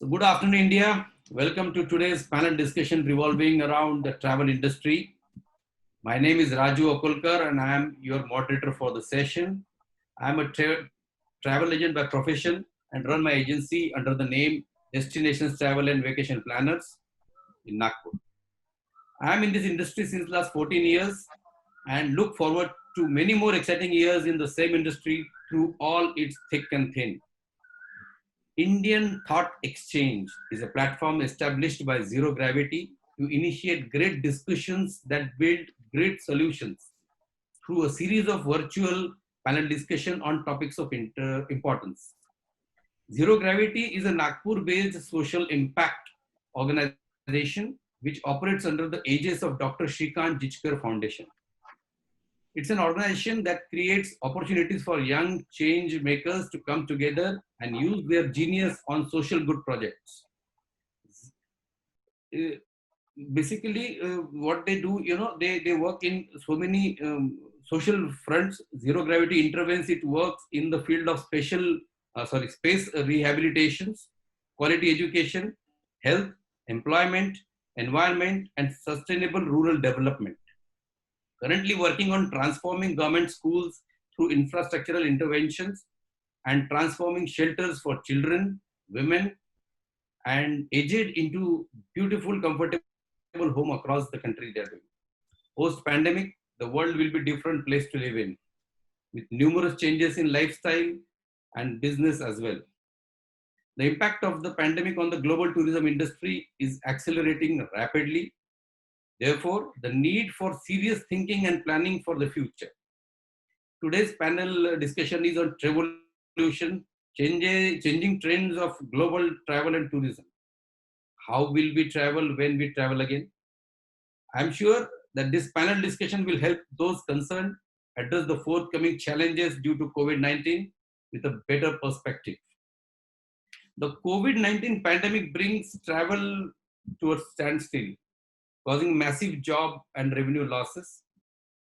So good afternoon, India. Welcome to today's panel discussion revolving around the travel industry. My name is Raju Okulkar and I am your moderator for the session. I am a travel agent by profession and run my agency under the name Destinations Travel and Vacation Planners in Nagpur. I am in this industry since last 14 years and look forward to many more exciting years in the same industry through all its thick and thin. Indian Thought Exchange is a platform established by Zero Gravity to initiate great discussions that build great solutions through a series of virtual panel discussion on topics of importance. Zero Gravity is a Nagpur-based social impact organization which operates under the aegis of Dr. Shrikant Jichkar Foundation. It's an organization that creates opportunities for young change makers to come together and use their genius on social good projects. Uh, Basically, what they do, they work in so many social fronts. Zero Gravity intervenes, it works in the field of space rehabilitations, quality education, health, employment, environment, and sustainable rural development. Currently working on transforming government schools through infrastructural interventions and transforming shelters for children, women, and aged into beautiful, comfortable home across the country they're doing. Post-pandemic, the world will be different place to live in, with numerous changes in lifestyle and business as well. The impact of the pandemic on the global tourism industry is accelerating rapidly. Therefore, the need for serious thinking and planning for the future. Today's panel discussion is on Travolution, changing trends of global travel and tourism. How will we travel when we travel again? I'm sure that this panel discussion will help those concerned address the forthcoming challenges due to COVID-19 with a better perspective. The COVID-19 pandemic brings travel to a standstill, causing massive job and revenue losses.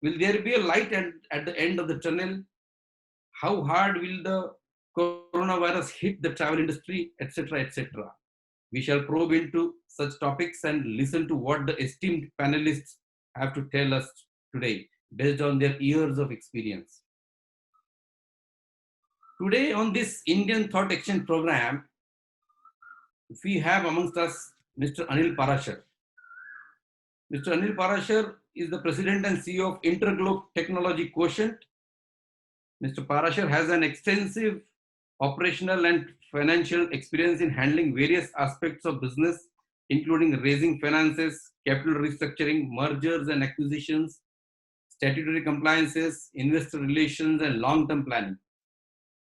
Will there be a light at the end of the tunnel? How hard will the coronavirus hit the travel industry, etc., etc.? We shall probe into such topics and listen to what the esteemed panelists have to tell us today based on their years of experience. Today, on this Indian Thought Exchange program, we have amongst us Mr. Anil Parashar. Mr. Anil Parashar is the president and CEO of Interglobe Technology Quotient. Mr. Parashar has an extensive operational and financial experience in handling various aspects of business, including raising finances, capital restructuring, mergers and acquisitions, statutory compliances, investor relations, and long-term planning.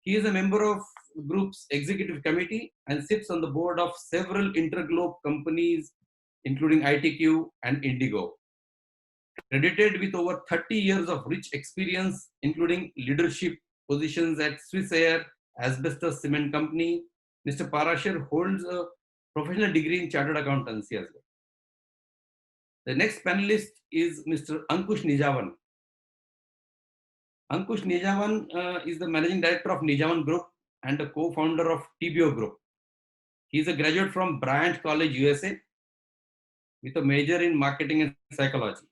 He is a member of group's executive committee and sits on the board of several interglobe companies, including ITQ and Indigo. Credited with over 30 years of rich experience, including leadership positions at Swissair, Asbestos Cement Company, Mr. Parashar holds a professional degree in chartered accountancy as well. The next panelist is Mr. Ankush Nijavan. Ankush Nijavan is the managing director of Nijavan Group and a co-founder of TBO Group. He is a graduate from Bryant College, USA, with a major in marketing and psychology.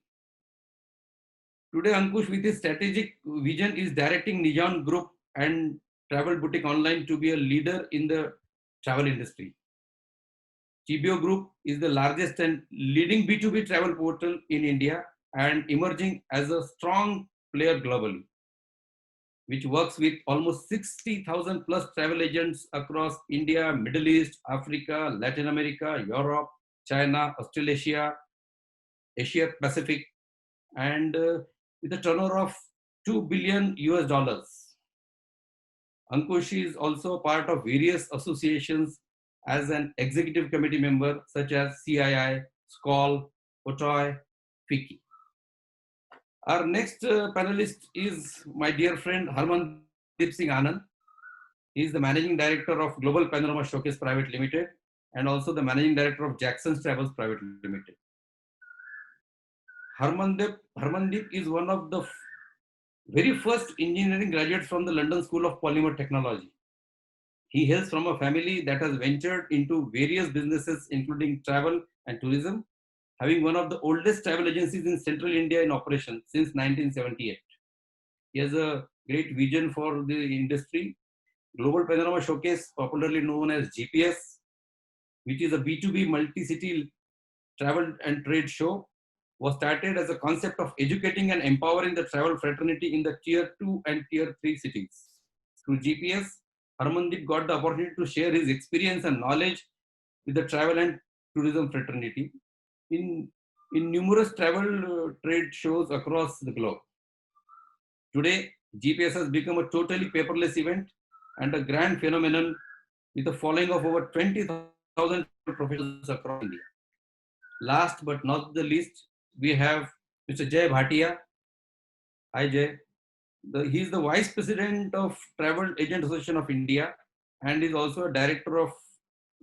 Today, Ankush, with his strategic vision, is directing Nijavan Group and Travel Boutique Online to be a leader in the travel industry. TBO Group is the largest and leading B2B travel portal in India and emerging as a strong player globally, which works with almost 60,000 plus travel agents across India, Middle East, Africa, Latin America, Europe, China, Australasia, Asia Pacific, and with a turnover of 2 billion US dollars. Ankush is also part of various associations as an executive committee member such as CII, SCOL, POTOI, FICCI. Our next panelist is my dear friend Harmandeep Singh Anand. He is the managing director of Global Panorama Showcase Private Limited and also the managing director of Jackson's Travels Private Limited. Harmandeep is one of the very first engineering graduates from the London School of Polymer Technology. He hails from a family that has ventured into various businesses, including travel and tourism, having one of the oldest travel agencies in central India in operation since 1978. He has a great vision for the industry. Global Panorama Showcase, popularly known as GPS, which is a B2B multi-city travel and trade show, was started as a concept of educating and empowering the travel fraternity in the tier 2 and tier 3 cities. Through GPS, Harmandeep got the opportunity to share his experience and knowledge with the travel and tourism fraternity in, in numerous travel trade shows across the globe. Today, GPS has become a totally paperless event and a grand phenomenon with a following of over 20,000 professionals across India. Last but not the least, we have Mr. Jay Bhatia. Hi, Jay. He is the Vice President of Travel Agent Association of India and is also a director of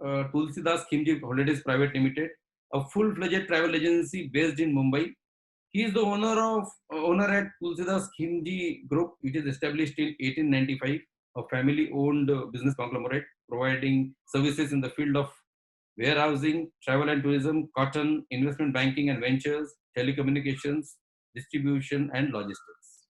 Tulsidas Khimji Holidays Private Limited, a full-fledged travel agency based in Mumbai. He is the owner at Tulsidas Khimji Group, which is established in 1895, a family-owned business conglomerate providing services in the field of warehousing, travel and tourism, cotton, investment banking and ventures, telecommunications, distribution, and logistics.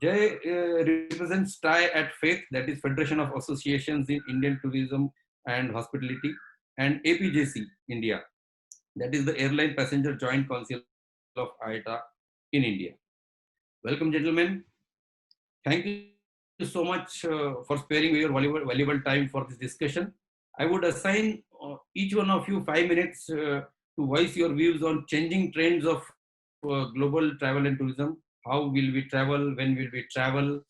Jay represents TIE at Faith, that is Federation of Associations in Indian Tourism and Hospitality, and APJC India, that is the Airline Passenger Joint Council of IATA in India. Welcome, gentlemen. Thank you so much for sparing your valuable time for this discussion. I would assign each one of you 5 minutes to voice your views on changing trends of global travel and tourism. How will we travel? When will we travel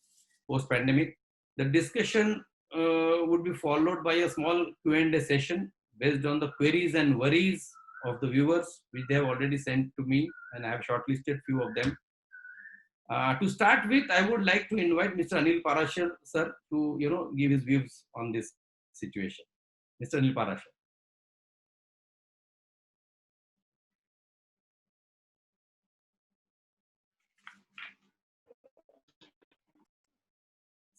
post pandemic? The discussion would be followed by a small Q&A session based on the queries and worries of the viewers, which they have already sent to me, and I have shortlisted few of them. To start with, I would like to invite Mr. Anil Parashar, sir, to give his views on this situation. Mr. Anil Parashar.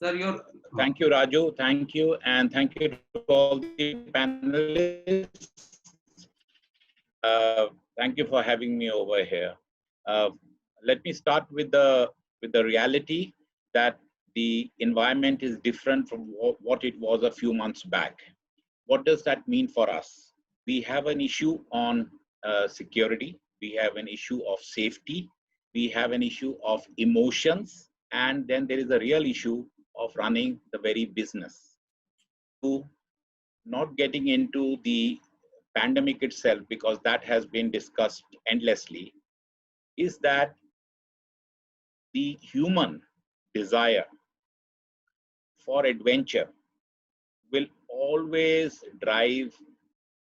Sir, your Thank you, Raju. Thank you, and thank you to all the panelists. Thank you for having me over here. Let me start with the reality that the environment is different from what it was a few months back. What does that mean for us? We have an issue on security. We have an issue of safety. We have an issue of emotions. And then there is a real issue of running the very business. To not getting into the pandemic itself, because that has been discussed endlessly, is that the human desire for adventure will always drive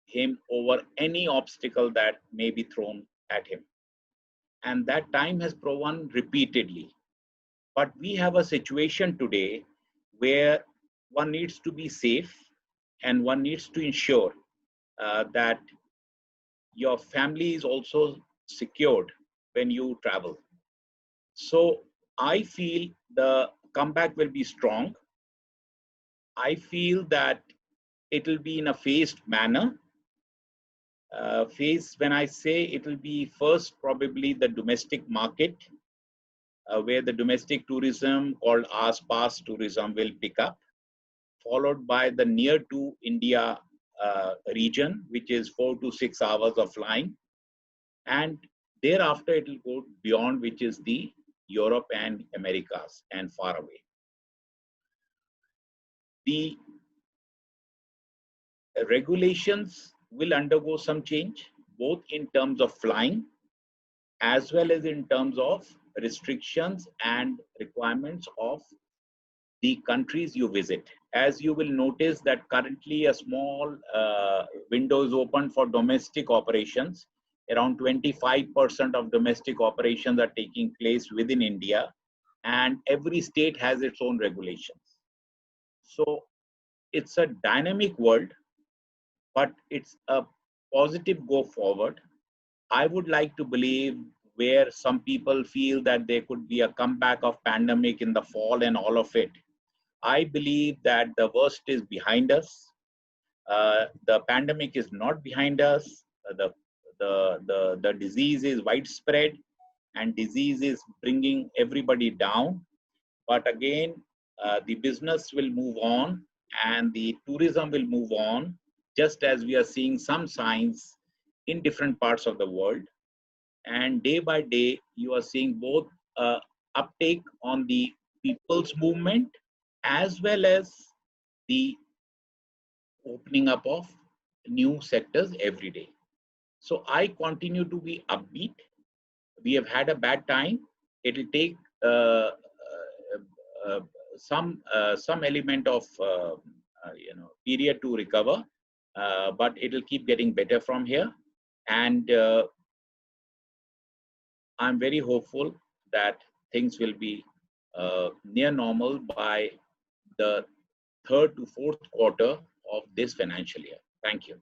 him over any obstacle that may be thrown at him. And that time has proven repeatedly. But we have a situation today where one needs to be safe and one needs to ensure that your family is also secured when you travel. So I feel the comeback will be strong. I feel that it will be in a phased manner. When I say it will be first probably the domestic market, where the domestic tourism called Aas-Paas tourism will pick up, followed by the near to India region, which is 4 to 6 hours of flying. And thereafter it will go beyond, which is the Europe and Americas and far away. The regulations will undergo some change, both in terms of flying as well as in terms of restrictions and requirements of the countries you visit. As you will notice that currently a small window is open for domestic operations. Around 25% of domestic operations are taking place within India, and every state has its own regulations. So it's a dynamic world, but it's a positive go forward. I would like to believe where some people feel that there could be a comeback of pandemic in the fall and all of it. I believe that the worst is behind us. The pandemic is not behind us. The disease is widespread, and disease is bringing everybody down. But again, the business will move on and the tourism will move on, just as we are seeing some signs in different parts of the world. And day by day, you are seeing both uptake on the people's movement as well as the opening up of new sectors every day. So I continue to be upbeat. We have had a bad time. It will take uh, some element of period to recover, but it will keep getting better from here. And I'm very hopeful that things will be near normal by the third to fourth quarter of this financial year. Thank you.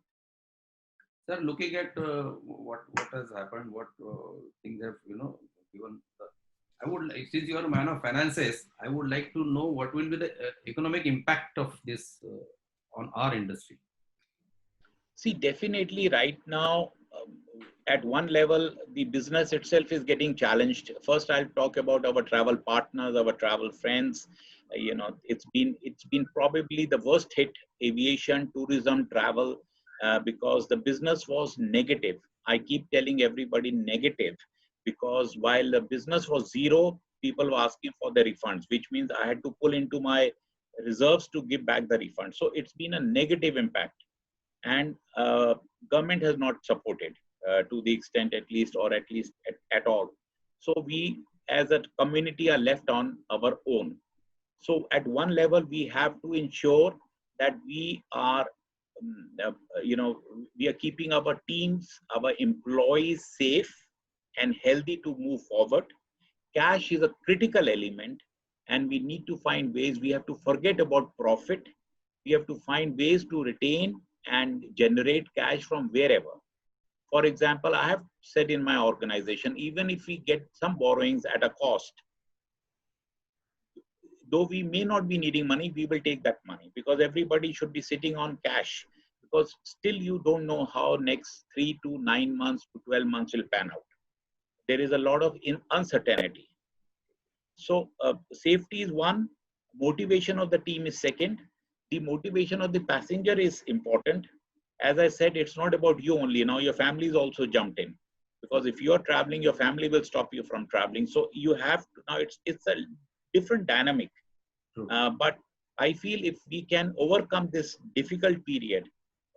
Sir, looking at what has happened, what things have given. I would like, since you are a man of finances, I would like to know what will be the economic impact of this on our industry. See, definitely right now, at one level, the business itself is getting challenged. First, I'll talk about our travel partners, our travel friends. It's been probably the worst hit, aviation, tourism, travel, because the business was negative. I keep telling everybody negative, because while the business was zero, people were asking for the refunds, which means I had to pull into my reserves to give back the refund. So it's been a negative impact, and government has not supported to the extent at least, or at least at all. So we as a community are left on our own. So at one level, we have to ensure that we are we are keeping our teams, our employees safe and healthy to move forward. Cash is a critical element, and we need to find ways. We have to forget about profit. We have to find ways to retain and generate cash from wherever. For example, I have said in my organization, even if we get some borrowings at a cost, though we may not be needing money, we will take that money, because everybody should be sitting on cash, because still you don't know how next 3 to 9 months to 12 months will pan out. There is a lot of uncertainty. So safety is one, motivation of the team is second, the motivation of the passenger is important. As I said, it's not about you only. Now your family is also jumped in, because if you are traveling, your family will stop you from traveling. So you have to, now it's a different dynamic. But I feel if we can overcome this difficult period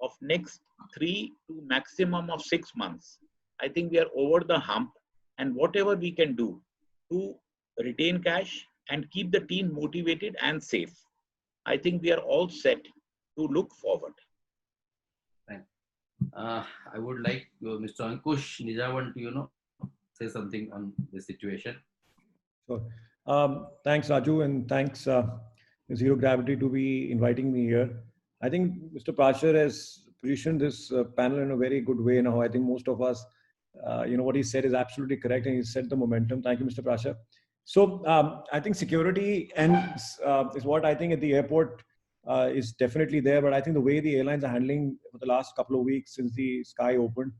of next 3 to maximum of 6 months, I think we are over the hump. And whatever we can do to retain cash and keep the team motivated and safe, I think we are all set to look forward. I would like Mr. Ankush Nijavan to say something on this situation. Sure. Thanks, Raju, and thanks Zero Gravity to be inviting me here. I think Mr. Prashar has positioned this panel in a very good way now. I think most of us, what he said is absolutely correct, and he set the momentum. Thank you, Mr. Prashar. So I think security is what I think at the airport is definitely there, but I think the way the airlines are handling for the last couple of weeks since the sky opened,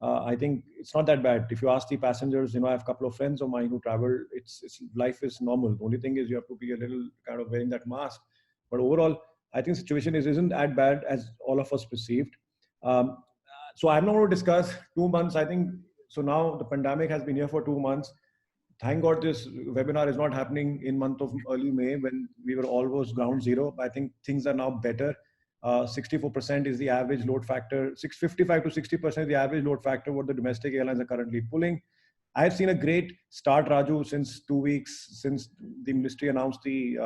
I think it's not that bad. If you ask the passengers, I have a couple of friends of mine who travel, it's life is normal. The only thing is you have to be a little kind of wearing that mask. But overall, I think the situation isn't as bad as all of us perceived. So I'm not going to discuss 2 months. I think, so now the pandemic has been here for 2 months. Thank God this webinar is not happening in month of early May when we were almost ground zero. I think things are now better. 64% is the average load factor. 55 to 60% is the average load factor what the domestic airlines are currently pulling. I have seen a great start, Raju, since 2 weeks since the ministry announced the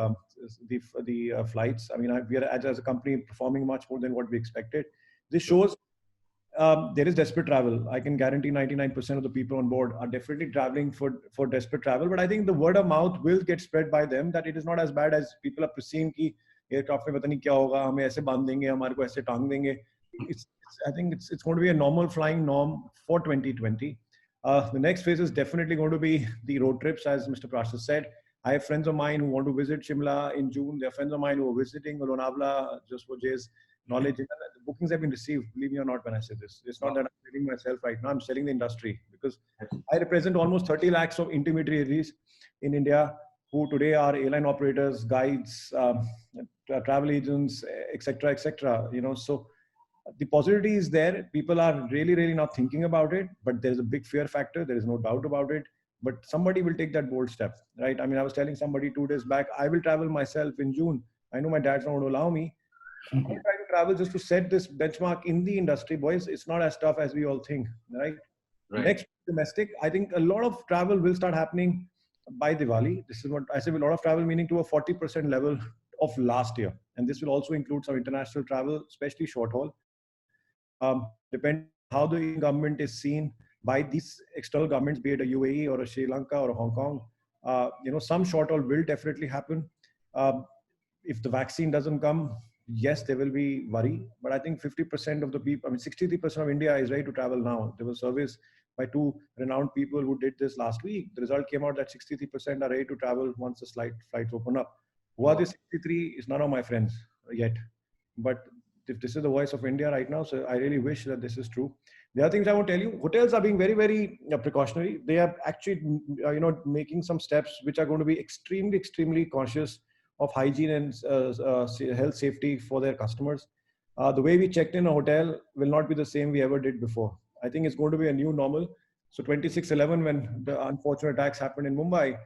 flights. I mean, we are as a company performing much more than what we expected. This shows there is desperate travel. I can guarantee 99% of the people on board are definitely traveling for desperate travel. But I think the word of mouth will get spread by them that it is not as bad as people are perceiving. Ki aircraft mein pata nahi kya hoga, hame aise bandh denge, hamare ko aise tang denge. I think it's going to be a normal flying norm for 2020. The next phase is definitely going to be the road trips, as Mr. Prashar said. I have friends of mine who want to visit Shimla in June. There are friends of mine who are visiting Lonavala, just for Jay's knowledge. The bookings have been received, believe me or not, when I say this. It's not that I'm selling myself right now, I'm selling the industry, because I represent almost 30 lakhs of intermediaries in India who today are airline operators, guides, travel agents, etc., etc. So the positivity is there. People are really, really not thinking about it, but there's a big fear factor. There is no doubt about it. But somebody will take that bold step, right? I mean, I was telling somebody 2 days back, I will travel myself in June. I know my dad's not going to allow me. I'm trying to travel just to set this benchmark in the industry, boys. It's not as tough as we all think, right? Next, domestic. I think a lot of travel will start happening by Diwali. This is what I say, a lot of travel, meaning to a 40% level of last year. And this will also include some international travel, especially short haul. Depending on how the Indian government is seen by these external governments, be it a UAE or a Sri Lanka or a Hong Kong, some short haul will definitely happen. If the vaccine doesn't come, yes, there will be worry. But I think 50% of the people, 63% of India is ready to travel now. There was surveys by 2 renowned people who did this last week. The result came out that 63% are ready to travel once the flights open up. Who are these 63 is none of my friends yet. But if this is the voice of India right now, so I really wish that this is true. The other things I want to tell you, hotels are being very, very precautionary. They are actually, making some steps which are going to be extremely, extremely cautious of hygiene and health safety for their customers. The way we checked in a hotel will not be the same we ever did before. I think it's going to be a new normal. So 26/11, when the unfortunate attacks happened in Mumbai,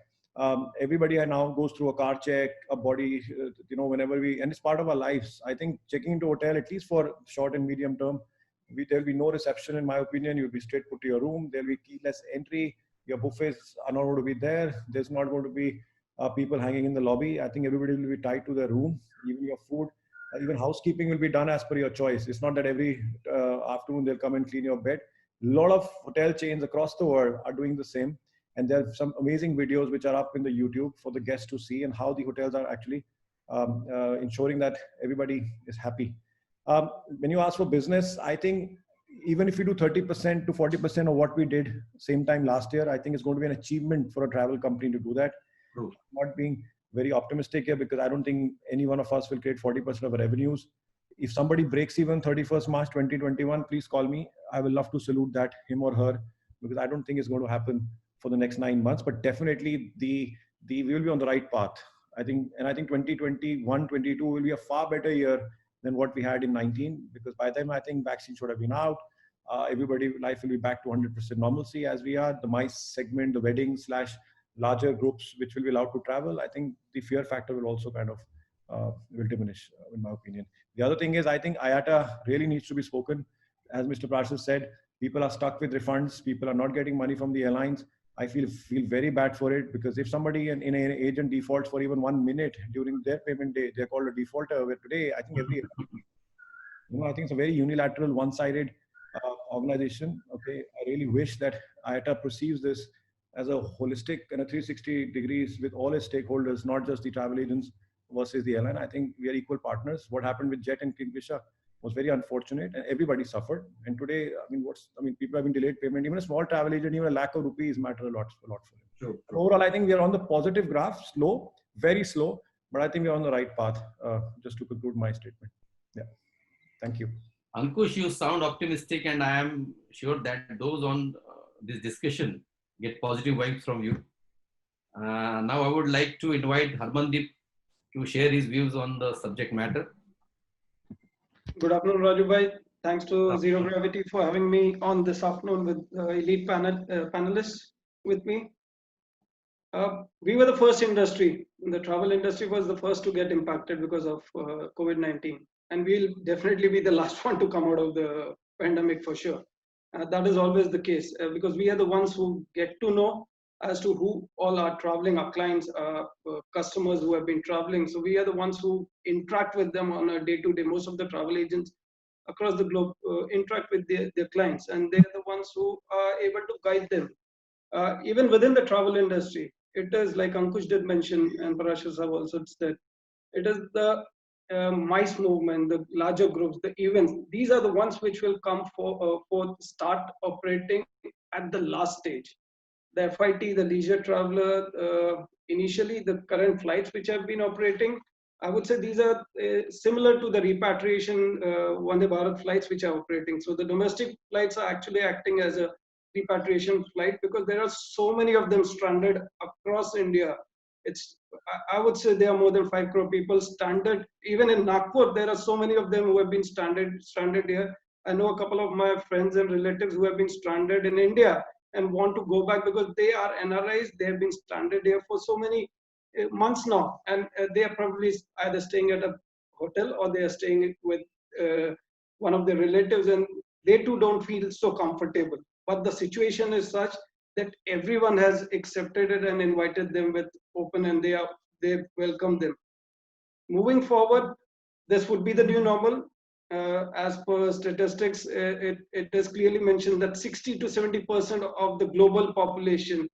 everybody now goes through a car check, a body, whenever and it's part of our lives. I think checking into hotel, at least for short and medium term, there'll be no reception, in my opinion. You'll be straight put to your room. There'll be keyless entry. Your buffets are not going to be there. There's not going to be people hanging in the lobby. I think everybody will be tied to their room. Even your food, even housekeeping will be done as per your choice. It's not that every afternoon they'll come and clean your bed. A lot of hotel chains across the world are doing the same. And there are some amazing videos which are up in the YouTube for the guests to see, and how the hotels are actually ensuring that everybody is happy. When you ask for business, I think even if you do 30% to 40% of what we did same time last year, I think it's going to be an achievement for a travel company to do that. True. I'm not being very optimistic here, because I don't think any one of us will create 40% of our revenues. If somebody breaks even 31st March 2021, please call me. I will love to salute that, him or her, because I don't think it's going to happen for the next 9 months, but definitely we will be on the right path. I think 2021, 22 will be a far better year than what we had in 19, because by then I think vaccine should have been out. Everybody life will be back to 100% normalcy as we are. The MICE segment, the wedding / larger groups which will be allowed to travel, I think the fear factor will also kind of will diminish, in my opinion. The other thing is, I think IATA really needs to be spoken. As Mr. Prashar said, people are stuck with refunds. People are not getting money from the airlines. I feel very bad for it, because if somebody in an agent defaults for even 1 minute during their payment day, they're called a defaulter. Where today, I think I think it's a very unilateral, one-sided organization. Okay, I really wish that IATA perceives this as a holistic and a 360 degrees with all its stakeholders, not just the travel agents versus the airline. I think we are equal partners. What happened with Jet and Kingfisher was very unfortunate, and everybody suffered. And today, people have been delayed payment. Even a small travel agent, even a lakh of rupees matter a lot for him. True. Overall, I think we are on the positive graph, slow, very slow, but I think we're on the right path. Just to conclude my statement. Yeah. Thank you. Ankush, you sound optimistic, and I am sure that those on this discussion get positive vibes from you. Now I would like to invite Harmandeep to share his views on the subject matter. Good afternoon, Raju bhai. Thanks to Zero Gravity for having me on this afternoon with elite panelists with me. We were the first industry. The travel industry was the first to get impacted because of COVID-19. And we'll definitely be the last one to come out of the pandemic for sure. That is always the case, because we are the ones who get to know as to who all are traveling, our clients, customers who have been traveling. So we are the ones who interact with them on a day-to-day. Most of the travel agents across the globe interact with their clients, and they're the ones who are able to guide them. Even within the travel industry, it is like Ankush did mention, and Parashar have also said, it is the MICE movement, the larger groups, the events. These are the ones which will come for start operating at the last stage. the FIT, the leisure traveler, initially the current flights which have been operating, I would say these are similar to the repatriation Vande Bharat flights which are operating. So the domestic flights are actually acting as a repatriation flight because there are so many of them stranded across India. I would say there are more than 5 crore people stranded. Even in Nagpur, there are so many of them who have been stranded here. I know a couple of my friends and relatives who have been stranded in India and want to go back because they are NRIs. They have been stranded here for so many months now, and they are probably either staying at a hotel or they are staying with one of their relatives, and they too don't feel so comfortable. But the situation is such that everyone has accepted it and invited them with open, and they welcome them. Moving forward, this would be the new normal. As per statistics, it is clearly mentioned that 60 to 70% of the global population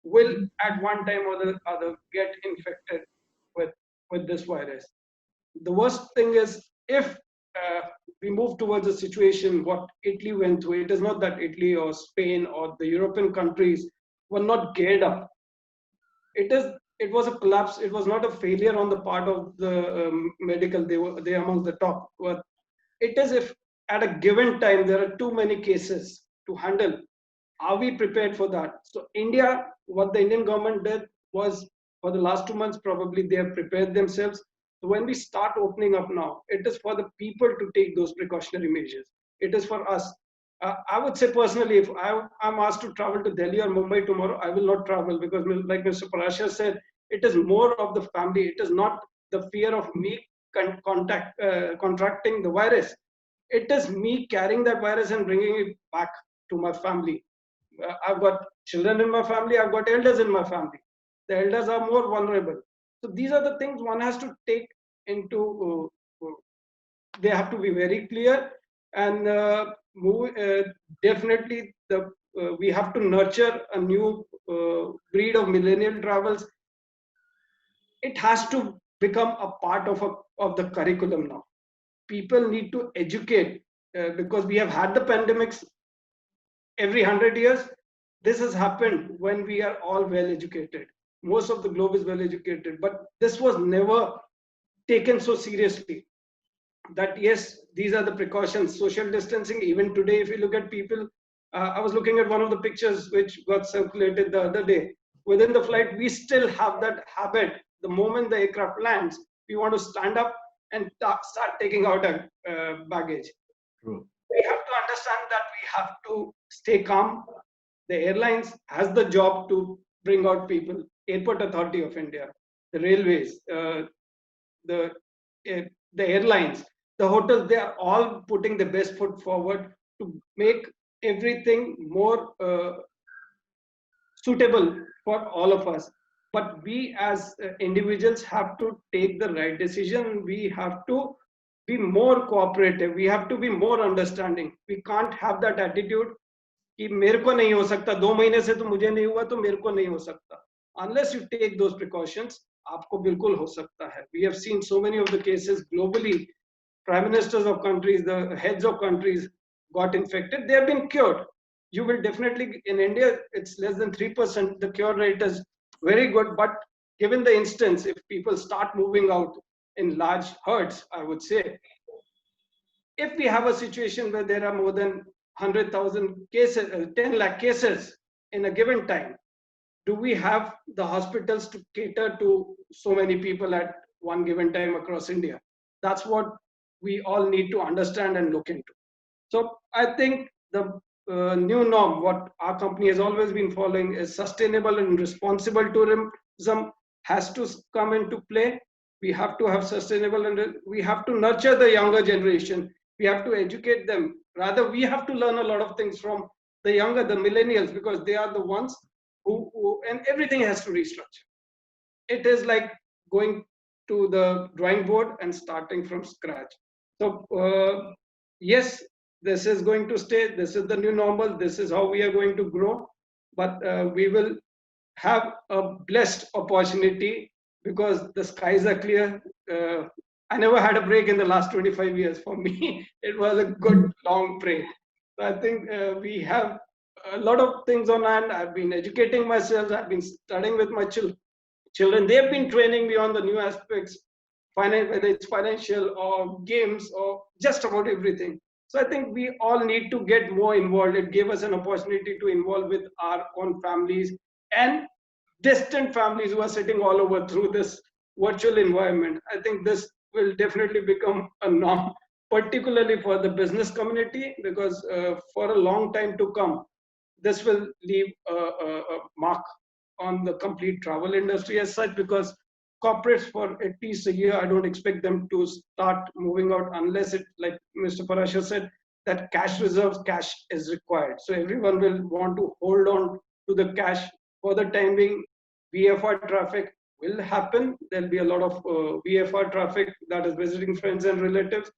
will at one time or the other get infected with this virus. The worst thing is if we move towards a situation what Italy went through. It is not that Italy or Spain or the European countries were not geared up. It was a collapse. It was not a failure on the part of the medical. They among the top. But it is if at a given time there are too many cases to handle. Are we prepared for that? So India, what the Indian government did was for the last 2 months, probably they have prepared themselves. So when we start opening up now, it is for the people to take those precautionary measures. It is for us. I would say personally, if I'm asked to travel to Delhi or Mumbai tomorrow, I will not travel because like Mr. Parashar said, it is more of the family. It is not the fear of me contracting the virus. It is me carrying that virus and bringing it back to my family. I've got children in my family, I've got elders in my family. The elders are more vulnerable. So these are the things one has to take into, they have to be very clear and definitely we have to nurture a new breed of millennial travels. It has to become a part of the curriculum now. People need to educate because we have had the pandemics every 100 years. This has happened when we are all well educated. Most of the globe is well educated, but this was never taken so seriously. That yes, these are the precautions. Social distancing, even today, if you look at people, I was looking at one of the pictures which got circulated the other day. Within the flight, we still have that habit. The moment the aircraft lands, we want to stand up and start taking out our baggage. True. We have to understand that we have to stay calm. The airlines has the job to bring out people. Airport Authority of India, the railways, the airlines, the hotels, they are all putting the best foot forward to make everything more suitable for all of us. But we as individuals have to take the right decision. We have to be more cooperative. We have to be more understanding. We can't have that attitude कि मेरे को नहीं हो सकता, 2 महीने से तो मुझे नहीं हुआ तो मेरे को नहीं हो सकता. Unless you take those precautions, आपको बिल्कुल हो सकता है. We have seen so many of the cases globally. Prime ministers of countries, the heads of countries got infected. They have been cured. You will definitely, in India, it's less than 3%. The cure rate is very good. But given the instance, if people start moving out in large herds, I would say, if we have a situation where there are more than 100,000 cases, 10 lakh cases in a given time, do we have the hospitals to cater to so many people at one given time across India? That's what we all need to understand and look into. So I think the new norm, what our company has always been following, is sustainable and responsible tourism has to come into play. We have to have sustainable and we have to nurture the younger generation. We have to educate them. Rather, we have to learn a lot of things from the younger, the millennials, because they are the ones who and everything has to restructure. It is like going to the drawing board and starting from scratch. So yes, this is going to stay. This is the new normal. This is how we are going to grow. But we will have a blessed opportunity because the skies are clear. I never had a break in the last 25 years. For me, it was a good long break. So I think we have a lot of things on hand. I've been educating myself. I've been studying with my children. They've been training me on the new aspects, whether it's financial or games or just about everything. So I think we all need to get more involved. It gave us an opportunity to involve with our own families and distant families who are sitting all over through this virtual environment. I think this will definitely become a norm, particularly for the business community, because for a long time to come, this will leave a mark on the complete travel industry as such, because corporates for at least a year, I don't expect them to start moving out unless it, like Mr. Parashar said, that cash reserves, cash is required. So everyone will want to hold on to the cash for the time being. VFR traffic will happen. There'll be a lot of VFR traffic, that is visiting friends and relatives,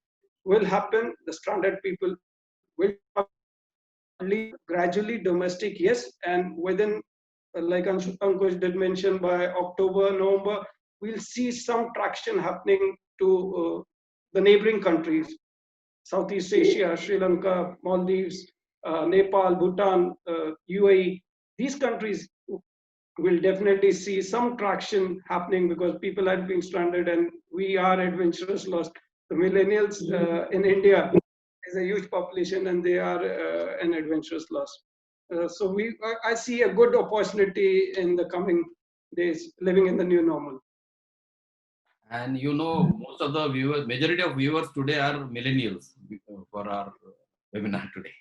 will happen. The stranded people will gradually domestic, yes, and within, like Ankush did mention, by October, November, we'll see some traction happening to the neighboring countries, Southeast Asia, Sri Lanka, Maldives, Nepal, Bhutan, UAE. These countries will definitely see some traction happening because people have been stranded and we are adventurous lost. The millennials in India is a huge population and they are an adventurous loss. So I see a good opportunity in the coming days living in the new normal. And you know, most of the viewers, majority of viewers today are millennials for our webinar today.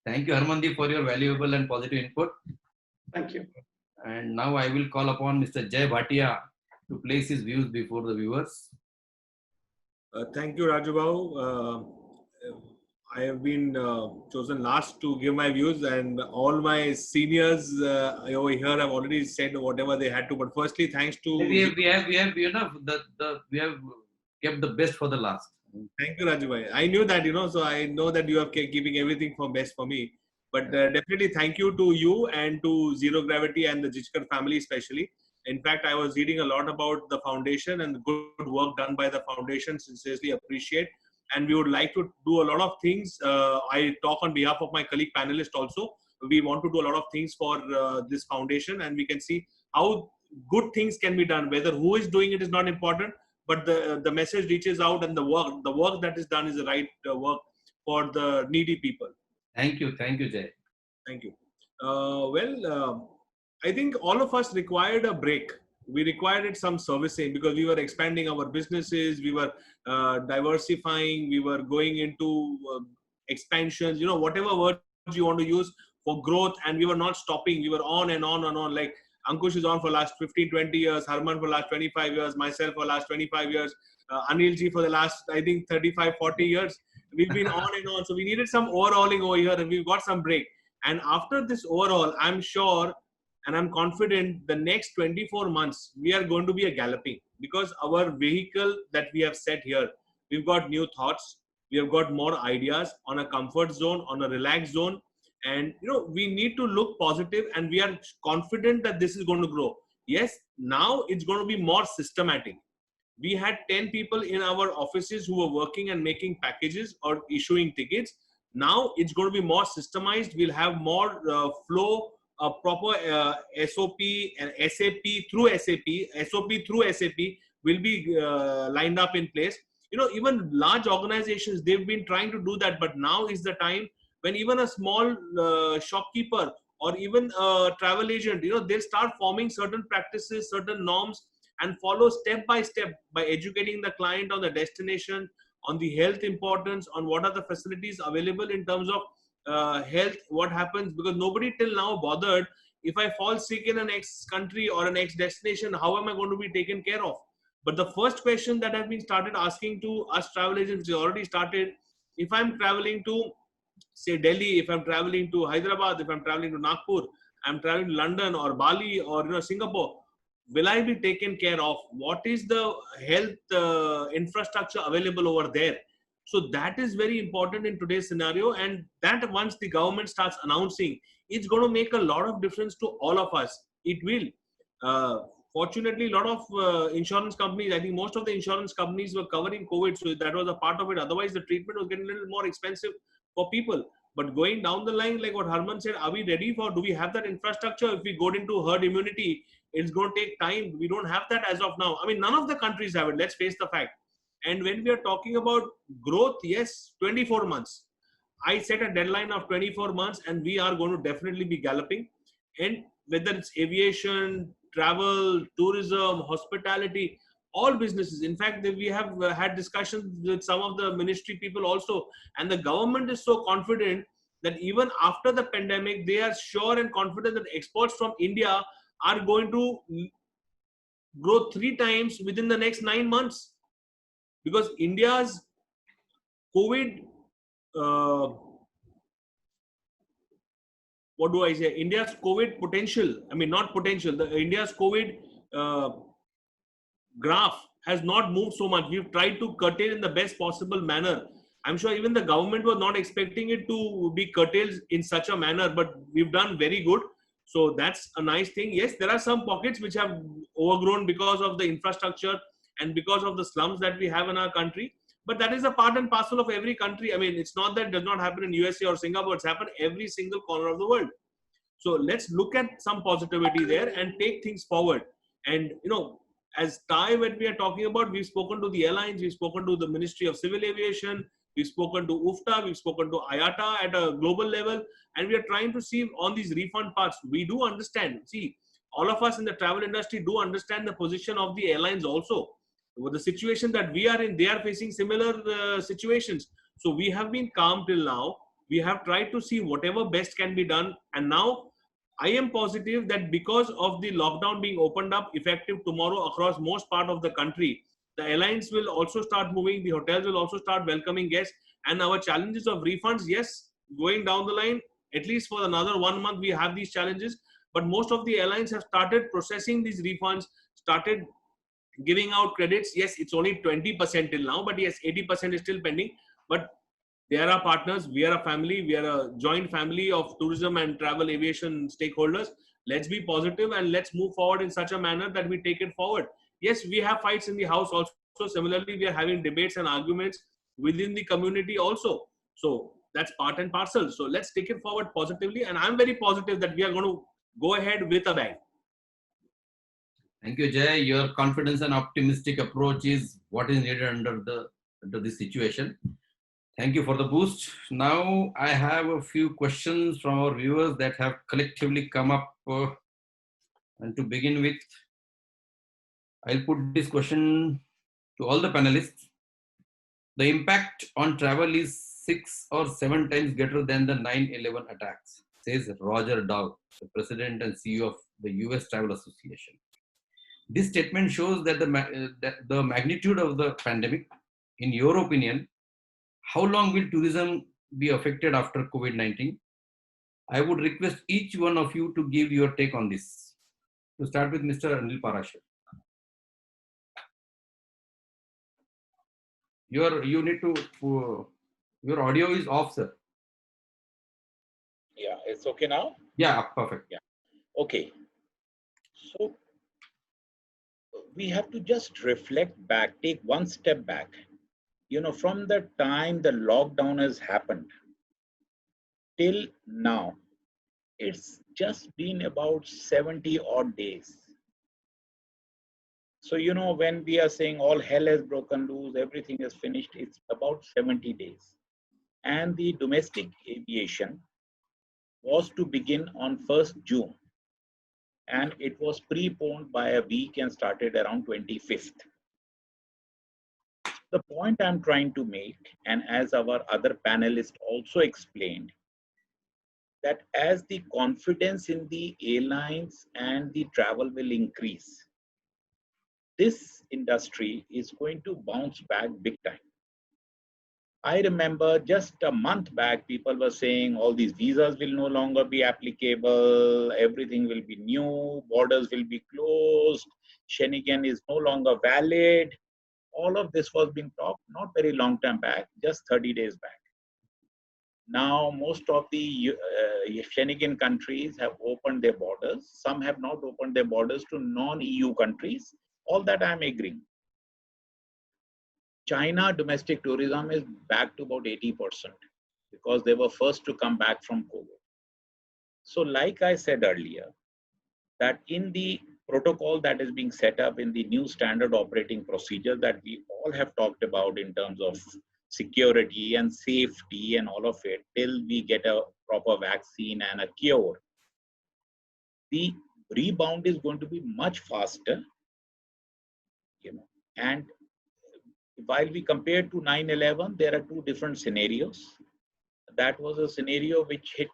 Thank you, Harmandeep, for your valuable and positive input. Thank you. And now I will call upon Mr. Jay Bhatia to place his views before the viewers. Thank you, Raju. I have been chosen last to give my views, and all my seniors over here have already said whatever they had to. But firstly, thanks to we have you know we have kept the best for the last. Thank you, Raju. I knew that, so I know that you are keeping everything for best for me. But definitely thank you to you and to Zero Gravity and the Jichkar family especially. In fact, I was reading a lot about the foundation and the good work done by the foundation. Sincerely appreciate. And we would like to do a lot of things. I talk on behalf of my colleague panelists also. We want to do a lot of things for this foundation, and we can see how good things can be done. Whether who is doing it is not important, but the message reaches out, and the work that is done is the right work for the needy people. Thank you, Jay. Thank you. I think all of us required a break. We required some servicing because we were expanding our businesses, we were diversifying, we were going into expansions, whatever words you want to use for growth, and we were not stopping. We were on and on and on. Like Ankush is on for last 15, 20 years, Harman for last 25 years, myself for last 25 years, Anil ji for the last, I think, 35, 40 years. We've been on and on. So we needed some overhauling over here, and we've got some break. And after this overhaul, I'm sure and I'm confident the next 24 months, we are going to be a galloping, because our vehicle that we have set here, we've got new thoughts, we have got more ideas on a comfort zone, on a relaxed zone. And, we need to look positive, and we are confident that this is going to grow. Yes, now it's going to be more systematic. We had 10 people in our offices who were working and making packages or issuing tickets. Now it's going to be more systemized. We'll have more flow, a proper SOP and SAP through SAP will be lined up in place. Even large organizations, they've been trying to do that, but now is the time when even a small shopkeeper or even a travel agent, they'll start forming certain practices, certain norms, and follow step by step by educating the client on the destination, on the health importance, on what are the facilities available in terms of health, what happens, because nobody till now bothered, if I fall sick in an X country or an X destination, how am I going to be taken care of? But the first question that has been started asking to us travel agents is already started. If I'm traveling to, say, Delhi, if I'm traveling to Hyderabad, if I'm traveling to Nagpur, I'm traveling to London or Bali or Singapore, will I be taken care of? What is the health infrastructure available over there? So that is very important in today's scenario, and that once the government starts announcing, it's going to make a lot of difference to all of us. It will. Fortunately, a lot of insurance companies, I think most of the insurance companies were covering COVID, so that was a part of it. Otherwise, the treatment was getting a little more expensive for people. But going down the line, like what Harman said, are we ready for, do we have that infrastructure? If we go into herd immunity, it's going to take time. We don't have that as of now. I mean, none of the countries have it. Let's face the fact. And when we are talking about growth, yes, 24 months. I set a deadline of 24 months and we are going to definitely be galloping. And whether it's aviation, travel, tourism, hospitality, all businesses. In fact, we have had discussions with some of the ministry people also. And the government is so confident that even after the pandemic, they are sure and confident that exports from India are going to grow 3 times within the next 9 months. Because India's COVID, what do I say? India's COVID potential, I mean, not potential, India's COVID graph has not moved so much. We've tried to curtail in the best possible manner. I'm sure even the government was not expecting it to be curtailed in such a manner, but we've done very good. So that's a nice thing. Yes, there are some pockets which have overgrown because of the infrastructure and because of the slums that we have in our country. But that is a part and parcel of every country. I mean, it's not that it does not happen in USA or Singapore. It's happened every single corner of the world. So let's look at some positivity there and take things forward. And, you know, as TIE, when we are talking about, we've spoken to the airlines, we've spoken to the Ministry of Civil Aviation, we've spoken to UFTA, we've spoken to IATA at a global level, and we are trying to see on these refund parts. We do understand, see, all of us in the travel industry do understand the position of the airlines also. With the situation that we are in, they are facing similar situations. So we have been calm till now. We have tried to see whatever best can be done. And now I am positive that because of the lockdown being opened up effective tomorrow across most part of the country, the airlines will also start moving, the hotels will also start welcoming guests, and our challenges of refunds, yes, going down the line, at least for another 1 month, we have these challenges, but most of the airlines have started processing these refunds, started giving out credits. Yes, it's only 20% till now, but yes, 80% is still pending. But they are our partners. We are a family. We are a joint family of tourism and travel aviation stakeholders. Let's be positive and let's move forward in such a manner that we take it forward. Yes, we have fights in the house also. Similarly, we are having debates and arguments within the community also. So that's part and parcel. So let's take it forward positively. And I'm very positive that we are going to go ahead with a bang. Thank you, Jay. Your confidence and optimistic approach is what is needed under this situation. Thank you for the boost. Now I have a few questions from our viewers that have collectively come up. And to begin with, I'll put this question to all the panelists. The impact on travel is 6 or 7 times greater than the 9/11 attacks, says Roger Dow, the president and CEO of the US Travel Association. This statement shows that the magnitude of the pandemic. In your opinion, how long will tourism be affected after COVID-19? I would request each one of you to give your take on this. To start with Mr. Anil Parashar. You need to, your audio is off, sir. Yeah, it's okay now? Yeah, perfect. Yeah. Okay. So we have to just reflect back, take one step back. You know, from the time the lockdown has happened till now, it's just been about 70 odd days. So, you know, when we are saying all hell has broken loose, everything is finished, it's about 70 days. And the domestic aviation was to begin on 1st June. And it was preponed by a week and started around 25th. The point I'm trying to make, and as our other panelists also explained, that as the confidence in the airlines and the travel will increase, this industry is going to bounce back big time. I remember just a month back, people were saying all these visas will no longer be applicable, everything will be new, borders will be closed, Schengen is no longer valid. All of this was being talked not very long time back, just 30 days back. Now, most of the Schengen countries have opened their borders. Some have not opened their borders to non-EU countries. All that I'm agreeing. China domestic tourism is back to about 80%. because they were first to come back from COVID. So like I said earlier, that in the protocol that is being set up in the new standard operating procedure that we all have talked about in terms of security and safety and all of it, till we get a proper vaccine and a cure, the rebound is going to be much faster, and while we compare to 9/11, there are two different scenarios. That was a scenario which hit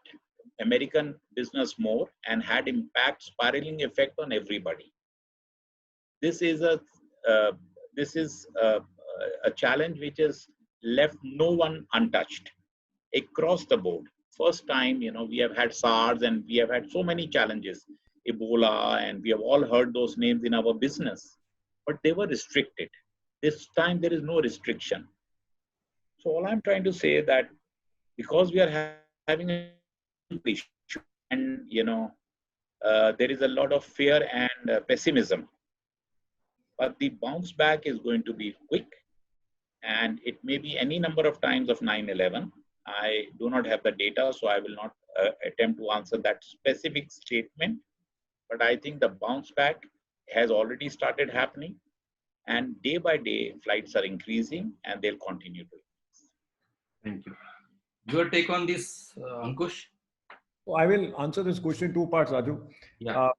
American business more and had impact, spiraling effect on everybody. This is a challenge which has left no one untouched across the board. First time, we have had SARS and we have had so many challenges, Ebola, and we have all heard those names in our business, but they were restricted. This time there is no restriction. So all I'm trying to say is that because we are having a issue and there is a lot of fear and pessimism, but the bounce back is going to be quick, and it may be any number of times of 9/11. I do not have the data, so I will not attempt to answer that specific statement, but I think the bounce back has already started happening, and day by day flights are increasing and they'll continue to increase. Thank you. Your take on this, Ankush? So I will answer this question in two parts, Raju. Yeah.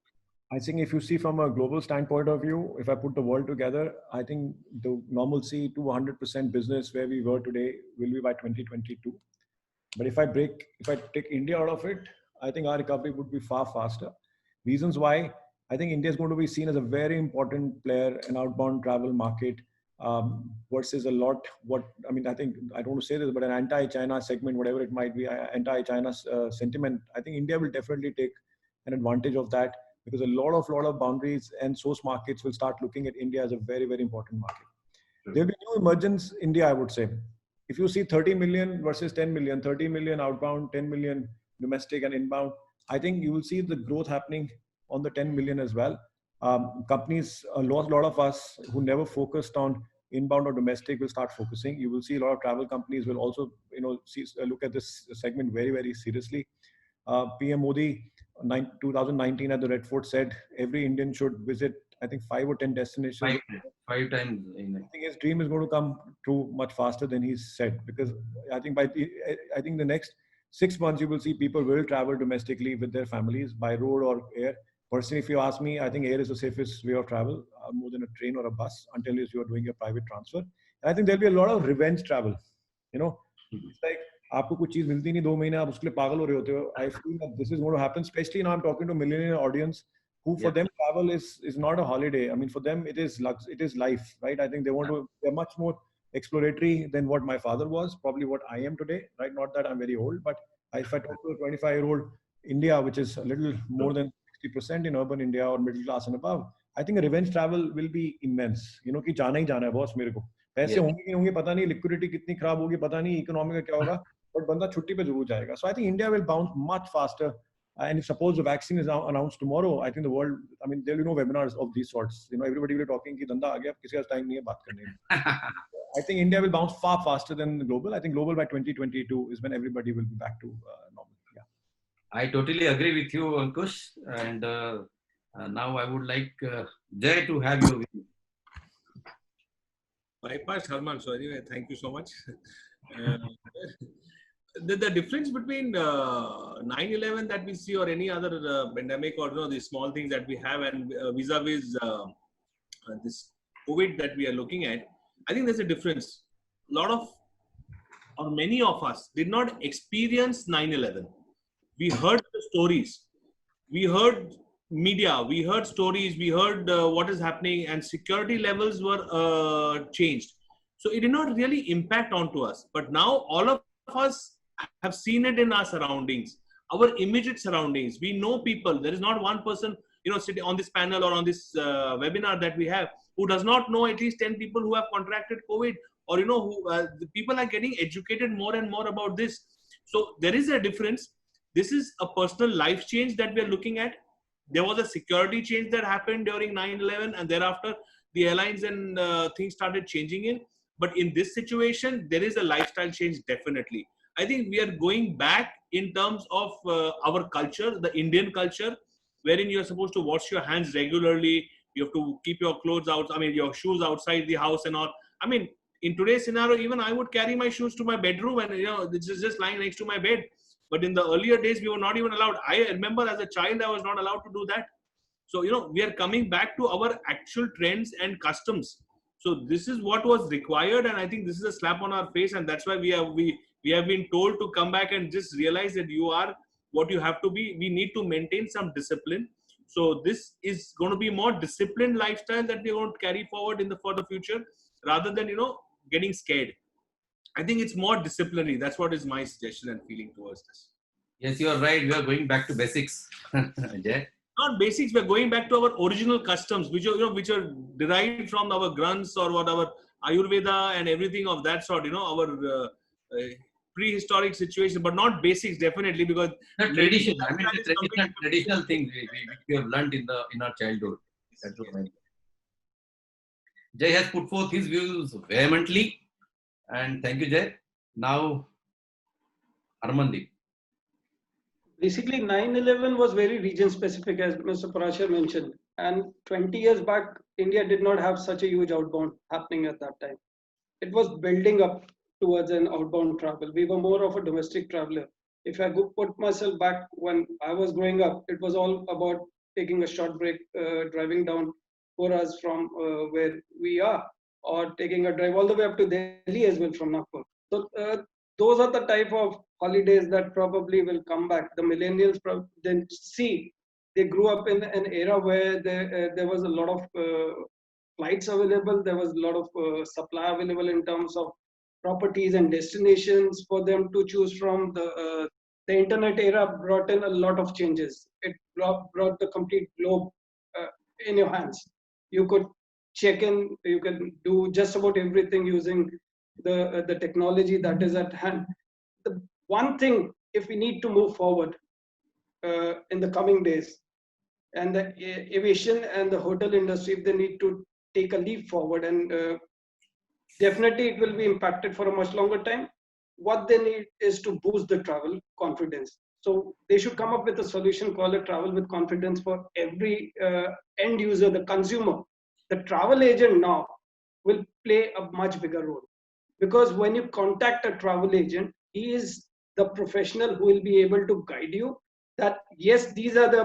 I think if you see from a global standpoint of view, if I put the world together, I think the normalcy to 100% business where we were today will be by 2022. But if I take India out of it, I think our recovery would be far faster. Reasons why: I think India is going to be seen as a very important player in outbound travel market versus a lot. I think, I don't want to say this, but an anti-China segment, whatever it might be, anti-China sentiment, I think India will definitely take an advantage of that, because a lot of boundaries and source markets will start looking at India as a very, very important market. There will be new emergence India, I would say. If you see 30 million versus 10 million, 30 million outbound, 10 million domestic and inbound, I think you will see the growth happening on the 10 million as well. Companies, a lot of us who never focused on inbound or domestic will start focusing. You will see a lot of travel companies will also, look at this segment very, very seriously. PM Modi, 2019 at the Red Fort said every Indian should visit, I think, 5 or 10 destinations. Five times. I think his dream is going to come true much faster than he's said, because I think the next 6 months you will see people will travel domestically with their families by road or air. Personally, if you ask me, I think air is the safest way of travel, more than a train or a bus, until you are doing a private transfer. And I think there'll be a lot of revenge travel. It's like, आपको कुछ चीज मिलती नहीं 2 महीने आप उसके लिए पागल हो रहे होते हो. I feel that this is going to happen, especially now I'm talking to a millennial audience who for them travel is not a holiday. I mean, for them it is life, right? I think they're much more exploratory than what my father was, probably what I am today, right? Not that I'm very old, but if I talk to a 25-year-old India, which is a little more than 60% in urban India or middle class and above, I think revenge travel will be immense. कि जाना ही जाना है boss मेरे को. पैसे होंगे नहीं होंगे पता नहीं, लिक्विडिटी कितनी खराब होगी पता नहीं, इकोनॉमी का क्या होगा, but बंदा छुट्टी पे जरूर जाएगा. So I think India will bounce much faster. And if suppose the vaccine is now announced tomorrow, I think the world, there will be no webinars of these sorts. Everybody will be talking कि धंधा आ गया, किसी का time नहीं है बात करने का. I think India will bounce far faster than global. I think global by 2022 is when everybody will be back to normal. Yeah. I totally agree with you, Ankush. And now I would like Jay to have your view. Bypass Harman. So anyway, thank you so much. The difference between 9/11 that we see or any other pandemic or the small things that we have and vis-a-vis this COVID that we are looking at, I think there's a difference. Many of us did not experience 9/11. We heard the stories, we heard media, we heard stories, we heard what is happening, and security levels were changed. So it did not really impact onto us. But now all of us have seen it in our surroundings, our immediate surroundings. We know people. There is not one person, sitting on this panel or on this webinar that we have who does not know at least 10 people who have contracted COVID, or the people are getting educated more and more about this. So there is a difference. This is a personal life change that we are looking at. There was a security change that happened during 9/11, and thereafter the airlines and things started changing in. But in this situation, there is a lifestyle change definitely. I think we are going back in terms of our culture, the Indian culture, wherein you're supposed to wash your hands regularly. You have to keep your clothes out, I mean, your shoes outside the house and all. I mean, in today's scenario, even I would carry my shoes to my bedroom and, this is just lying next to my bed. But in the earlier days, we were not even allowed. I remember as a child, I was not allowed to do that. So, we are coming back to our actual trends and customs. So this is what was required. And I think this is a slap on our face. And that's why we have been told to come back and just realize that you are what you have to be. We need to maintain some discipline. So this is going to be more disciplined lifestyle that we're going to carry forward for the future, rather than, getting scared. I think it's more disciplinary. That's what is my suggestion and feeling towards this. Yes, you are right. We are going back to basics. Jay? Not basics. We're going back to our original customs, which are derived from our grunts or our Ayurveda and everything of that sort. Our prehistoric situation, but not basics definitely, because The tradition. I mean, the traditional things which we have learned in our childhood. That's what I mean. Jay has put forth his views vehemently, and thank you, Jay. Now, Harmandeep. Basically, 9/11 was very region specific, as Mr. Parashar mentioned. And 20 years back, India did not have such a huge outbound happening at that time. It was building up towards an outbound travel. We were more of a domestic traveler. If I go put myself back when I was growing up, it was all about taking a short break, driving down 4 hours from where we are, or taking a drive all the way up to Delhi as well from Nagpur. So those are the type of holidays that probably will come back. The millennials then see, they grew up in an era where there was a lot of flights available, there was a lot of supply available in terms of properties and destinations for them to choose from. The internet era brought in a lot of changes. It brought the complete globe in your hands. You could check in, you can do just about everything using the technology that is at hand. The one thing, if we need to move forward in the coming days, and the aviation and the hotel industry, if they need to take a leap forward, and definitely it will be impacted for a much longer time, what they need is to boost the travel confidence. So they should come up with a solution called a travel with confidence for every end user, the consumer. The travel agent now will play a much bigger role, because when you contact a travel agent, he is the professional who will be able to guide you that yes, these are the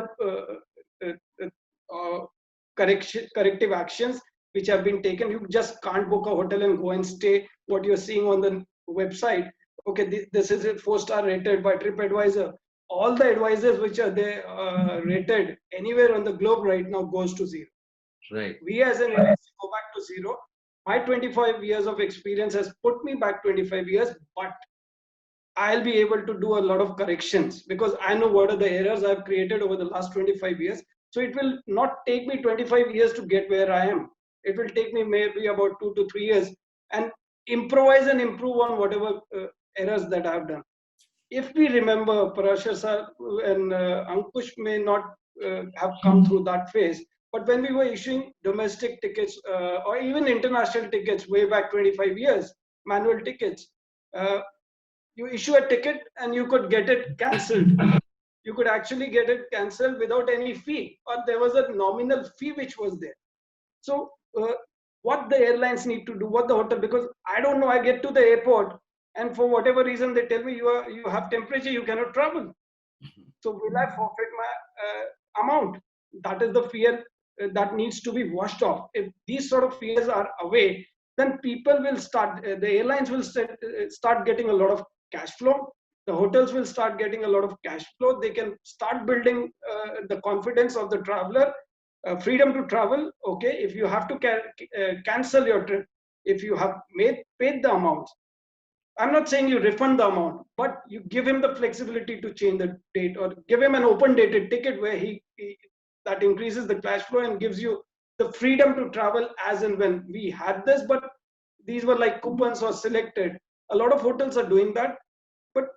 corrective actions which have been taken. You just can't book a hotel and go and stay what you're seeing on the website. Okay, this is a 4-star rated by TripAdvisor. All the advisors which are there rated anywhere on the globe right now goes to zero. Right. We as an industry go back to zero. My 25 years of experience has put me back 25 years, but I'll be able to do a lot of corrections because I know what are the errors I've created over the last 25 years. So it will not take me 25 years to get where I am. It will take me maybe about 2 to 3 years and improvise and improve on whatever errors that I've done. If we remember, Parashar sir and Ankush may not have come through that phase, but when we were issuing domestic tickets or even international tickets way back 25 years, manual tickets, you issue a ticket and you could get it cancelled. You could actually get it cancelled without any fee, or there was a nominal fee which was there. So what the airlines need to do, what the hotel, because I don't know, I get to the airport and for whatever reason they tell me you have temperature, you cannot travel. So will I forfeit my amount? That is the fear that needs to be washed off. If these sort of fears are away, then people will start, the airlines will start getting a lot of cash flow. The hotels will start getting a lot of cash flow. They can start building the confidence of the traveler, freedom to travel. Okay, if you have to cancel your trip, if you have paid the amount, I'm not saying you refund the amount, but you give him the flexibility to change the date, or give him an open dated ticket where that increases the cash flow and gives you the freedom to travel as and when. We had this, but these were like coupons or selected. A lot of hotels are doing that. But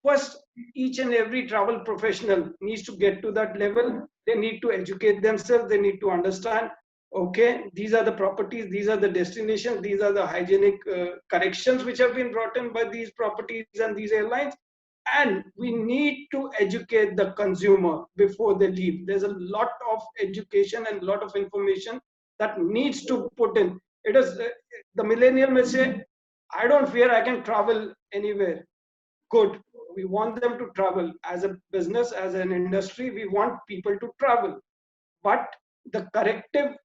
first, each and every travel professional needs to get to that level. They need to educate themselves. They need to understand okay, these are the properties, these are the destinations, these are the hygienic corrections which have been brought in by these properties and these airlines. And we need to educate the consumer before they leave. There's a lot of education and a lot of information that needs to put in. It is the millennial may say, I don't fear, I can travel anywhere. Good. We want them to travel. As a business, as an industry, we want people to travel. But the corrective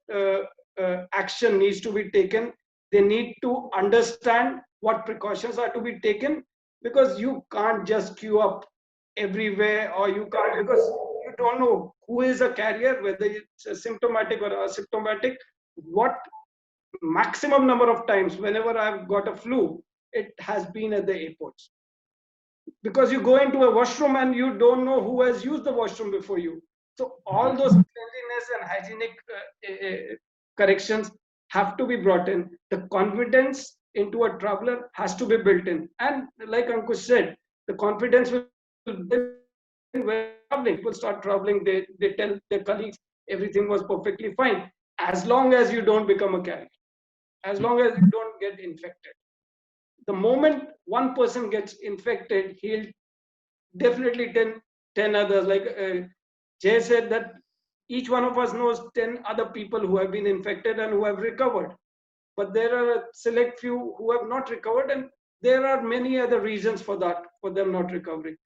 action needs to be taken. They need to understand what precautions are to be taken, because you can't just queue up everywhere, or you can't, because you don't know who is a carrier, whether it's asymptomatic or asymptomatic. What maximum number of times whenever I've got a flu, it has been at the airports, because you go into a washroom and you don't know who has used the washroom before you. So all those cleanliness and hygienic corrections have to be brought in. The confidence into a traveler has to be built in. And like Ankush said, the confidence will build when people start traveling. They tell their colleagues everything was perfectly fine, as long as you don't become a carrier, as long as you don't get infected. The moment one person gets infected, he'll definitely 10 others. Like Jay said, that each one of us knows 10 other people who have been infected and who have recovered. But there are a select few who have not recovered, and there are many other reasons for that, for them not recovering.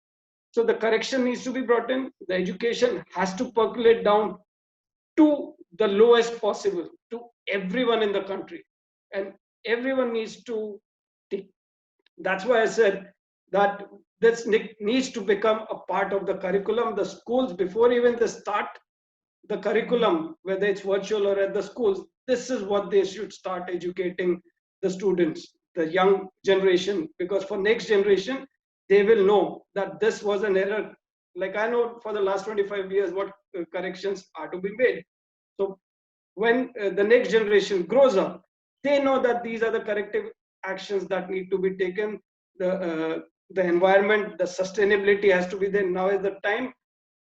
So the correction needs to be brought in. The education has to percolate down to the lowest possible, to everyone in the country. And everyone needs to take. That's why I said that this needs to become a part of the curriculum. The schools, before even they start the curriculum, whether it's virtual or at the schools, this is what they should start educating the students, the young generation, because for next generation, they will know that this was an error. Like I know for the last 25 years what corrections are to be made. So when the next generation grows up, they know that these are the corrective actions that need to be taken. The environment, the sustainability has to be there. Now is the time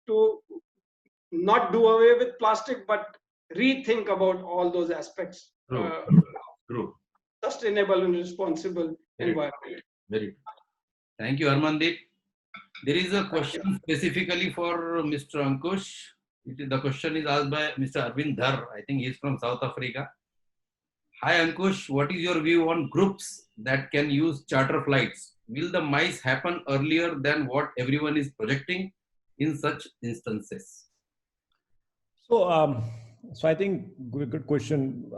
to not do away with plastic, but rethink about all those aspects. True. Sustainable and responsible Very environment. Very true. Thank you, Harmandeep. There is a question specifically for Mr. Ankush. The question is asked by Mr. Arvind Dhar. I think he is from South Africa. Hi Ankush, what is your view on groups that can use charter flights? Will the MICE happen earlier than what everyone is projecting in such instances? So, so I think good question.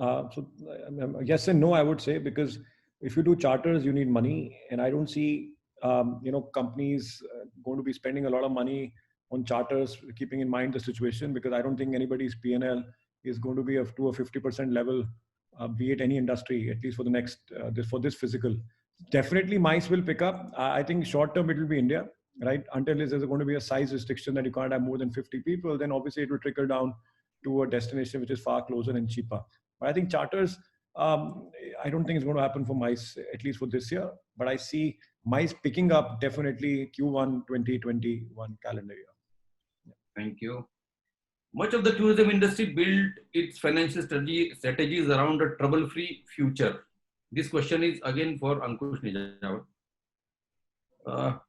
Yes and no, I would say, because if you do charters, you need money, and I don't see companies going to be spending a lot of money on charters, keeping in mind the situation, because I don't think anybody's P&L is going to be up to a 50% level, be it any industry, at least for the next for this physical. Definitely, MICE will pick up. I think short term it will be India, right? Until there's going to be a size restriction that you can't have more than 50 people, then obviously it will trickle down to a destination which is far closer and cheaper. But I think charters, I don't think it's going to happen for MICE, at least for this year. But I see MICE picking up definitely Q1 2021 calendar year. Thank you. Much of the tourism industry built its financial strategies around a trouble-free future. This question is again for Ankush Nijawat.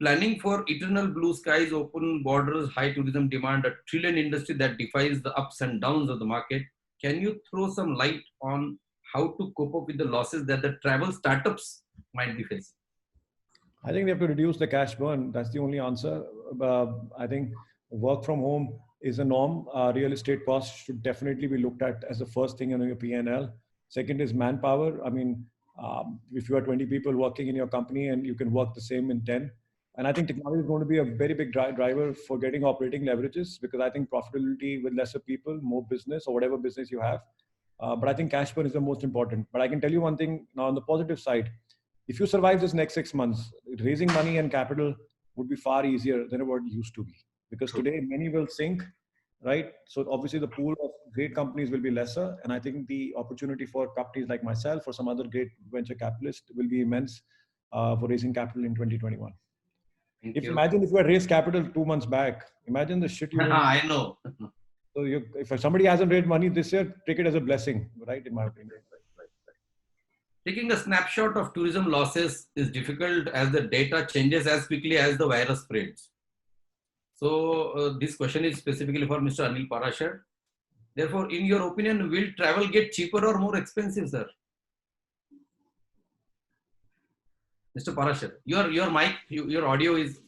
Planning for eternal blue skies, open borders, high tourism demand, a trillion industry that defies the ups and downs of the market. Can you throw some light on how to cope up with the losses that the travel startups might be facing? I think we have to reduce the cash burn. That's the only answer. I think work from home is a norm. Real estate costs should definitely be looked at as the first thing in your P&L. Second is manpower. I mean, if you are 20 people working in your company and you can work the same in 10. And I think technology is going to be a very big driver for getting operating leverages, because I think profitability with lesser people, more business, or whatever business you have. But I think cash burn is the most important. But I can tell you one thing now on the positive side. If you survive this next 6 months, raising money and capital would be far easier than what it used to be. Because today many will sink, right? So obviously the pool of great companies will be lesser. And I think the opportunity for companies like myself or some other great venture capitalists will be immense for raising capital in 2021. Imagine if you had raised capital 2 months back, imagine the shit you I know. So if somebody hasn't raised money this year, take it as a blessing, right? In my opinion. Taking a snapshot of tourism losses is difficult as the data changes as quickly as the virus spreads. So this question is specifically for Mr. Anil Parashar. Therefore, in your opinion, will travel get cheaper or more expensive, sir? Mr. Parashar, your mic, your audio is.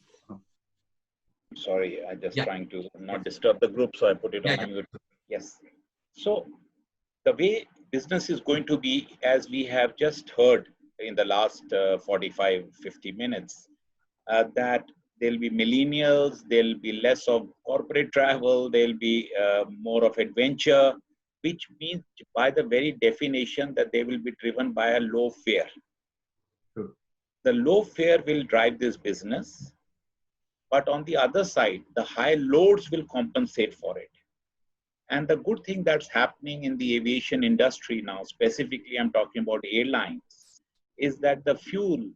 Sorry, I'm just Yeah. trying to not disturb the group, so I put it on Yeah. mute. Yes. So the way business is going to be, as we have just heard in the last 45-50 minutes, that there'll be millennials, there'll be less of corporate travel, there'll be more of adventure, which means by the very definition that they will be driven by a low fare. True. The low fare will drive this business, but on the other side, the high loads will compensate for it. And the good thing that's happening in the aviation industry now, specifically I'm talking about airlines, is that the fuel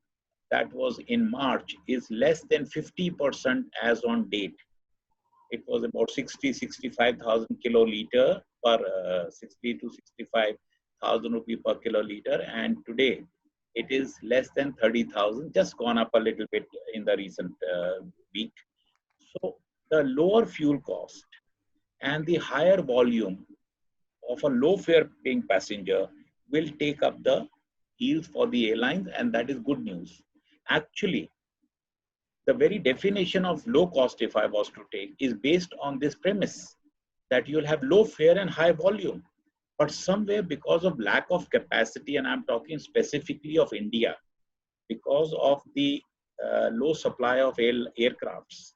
that was in March is less than 50% as on date. It was about 65,000 kiloliter per 60 to 65,000 rupee per kiloliter, and today it is less than 30,000, just gone up a little bit in the recent week. So the lower fuel cost and the higher volume of a low fare paying passenger will take up the yields for the airlines, and that is good news. Actually, the very definition of low cost, if I was to take, is based on this premise that you'll have low fare and high volume. But somewhere, because of lack of capacity, and I'm talking specifically of India, because of the low supply of aircrafts,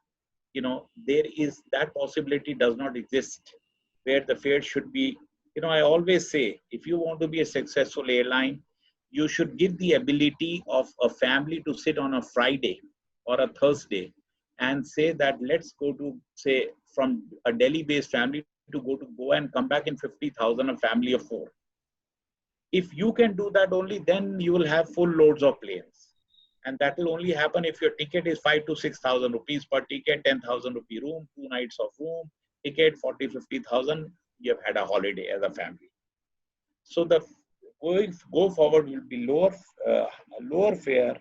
there is that possibility does not exist where the fare should be. I always say, if you want to be a successful airline, you should give the ability of a family to sit on a Friday or a Thursday and say that let's go to, say, from a Delhi-based family to go to Goa and come back in 50,000, a family of 4. If you can do that only, then you will have full loads of planes. And that will only happen if your ticket is 5,000 to 6,000 rupees per ticket, 10,000 rupee room, 2 nights of room, ticket 40,000-50,000, you have had a holiday as a family. So the go forward will be lower fare,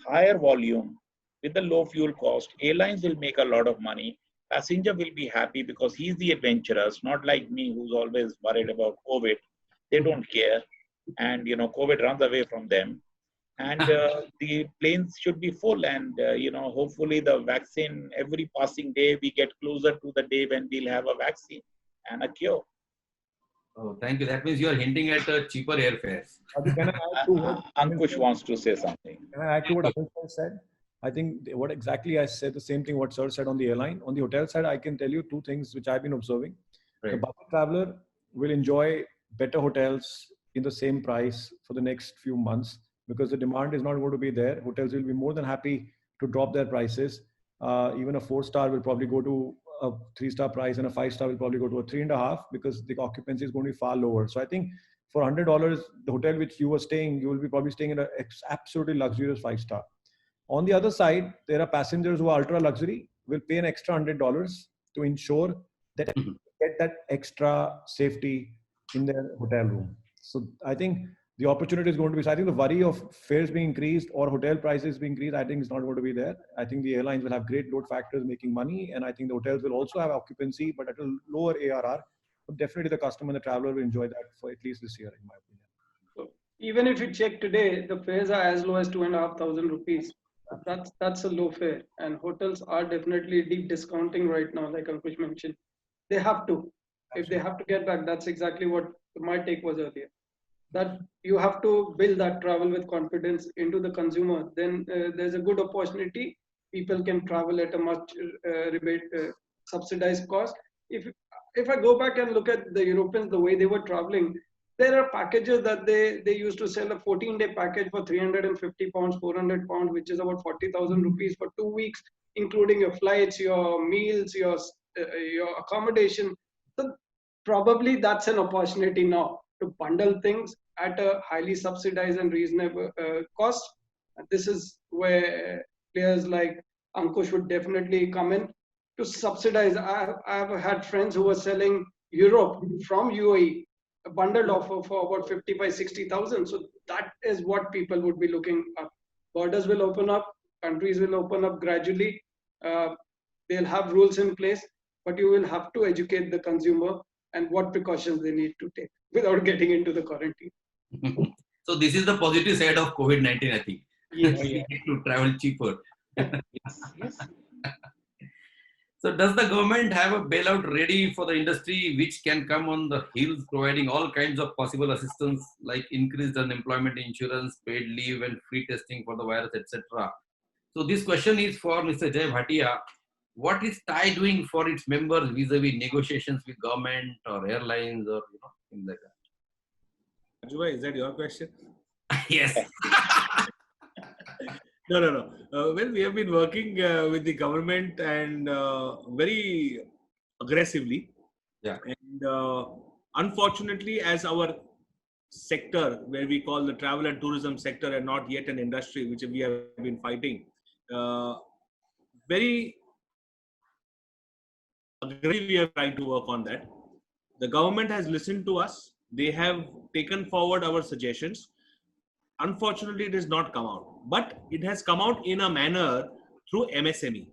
higher volume with the low fuel cost. Airlines will make a lot of money. Passenger will be happy because he's the adventurous, not like me who's always worried about COVID. They don't care. And, COVID runs away from them. And the planes should be full. And, hopefully the vaccine, every passing day, we get closer to the day when we'll have a vaccine and a cure. Oh, thank you. That means you are hinting at cheaper airfares. Can I add to what Ankush wants to say something. Can I add to what Anil said? I think what exactly I said, the same thing what Sir said on the airline. On the hotel side, I can tell you 2 things which I've been observing. Right. The budget traveler will enjoy better hotels in the same price for the next few months because the demand is not going to be there. Hotels will be more than happy to drop their prices. Even a 4-star will probably go to a 3-star price, and a 5-star will probably go to a 3.5 because the occupancy is going to be far lower. So I think for $100, the hotel which you were staying, you will be probably staying in an absolutely luxurious 5-star. On the other side, there are passengers who are ultra luxury, will pay an extra $100 to ensure that they get that extra safety in their hotel room. So I think the opportunity is going to be, so I think the worry of fares being increased or hotel prices being increased, I think is not going to be there. I think the airlines will have great load factors making money, and I think the hotels will also have occupancy, but at a lower ARR. But definitely the customer and the traveler will enjoy that for at least this year, in my opinion. So even if you check today, the fares are as low as 2,500 rupees. That's a low fare, and hotels are definitely deep discounting right now, like Ankush mentioned. They have to. If they have to get back, that's exactly what my take was earlier. That you have to build that travel with confidence into the consumer. Then there's a good opportunity. People can travel at a much subsidized cost. If I go back and look at the Europeans, the way they were traveling, there are packages that they used to sell a 14-day package for 350 pounds, 400 pounds, which is about 40,000 rupees for 2 weeks, including your flights, your meals, your accommodation. So probably that's an opportunity now to bundle things at a highly subsidized and reasonable cost. And this is where players like Ankush would definitely come in. to subsidize. I've had friends who were selling Europe from UAE, a bundled offer for about 55, 60,000. So that is what people would be looking up. Borders will open up, countries will open up gradually. They'll have rules in place, but you will have to educate the consumer and what precautions they need to take without getting into the quarantine. So this is the positive side of COVID-19, I think. Yes. We get to travel cheaper. Yes. So does the government have a bailout ready for the industry which can come on the heels, providing all kinds of possible assistance like increased unemployment insurance, paid leave and free testing for the virus, etc.? So this question is for Mr. Jay Bhatia. What is TIE doing for its members vis-a-vis negotiations with government or airlines or things like that? Raju, is that your question? Yes. No. Well, we have been working with the government and very aggressively. Yeah. And unfortunately, as our sector, where we call the travel and tourism sector, and not yet an industry, which we have been fighting, very aggressively we are trying to work on that. The government has listened to us. They have taken forward our suggestions. Unfortunately, it has not come out, but it has come out in a manner through MSME.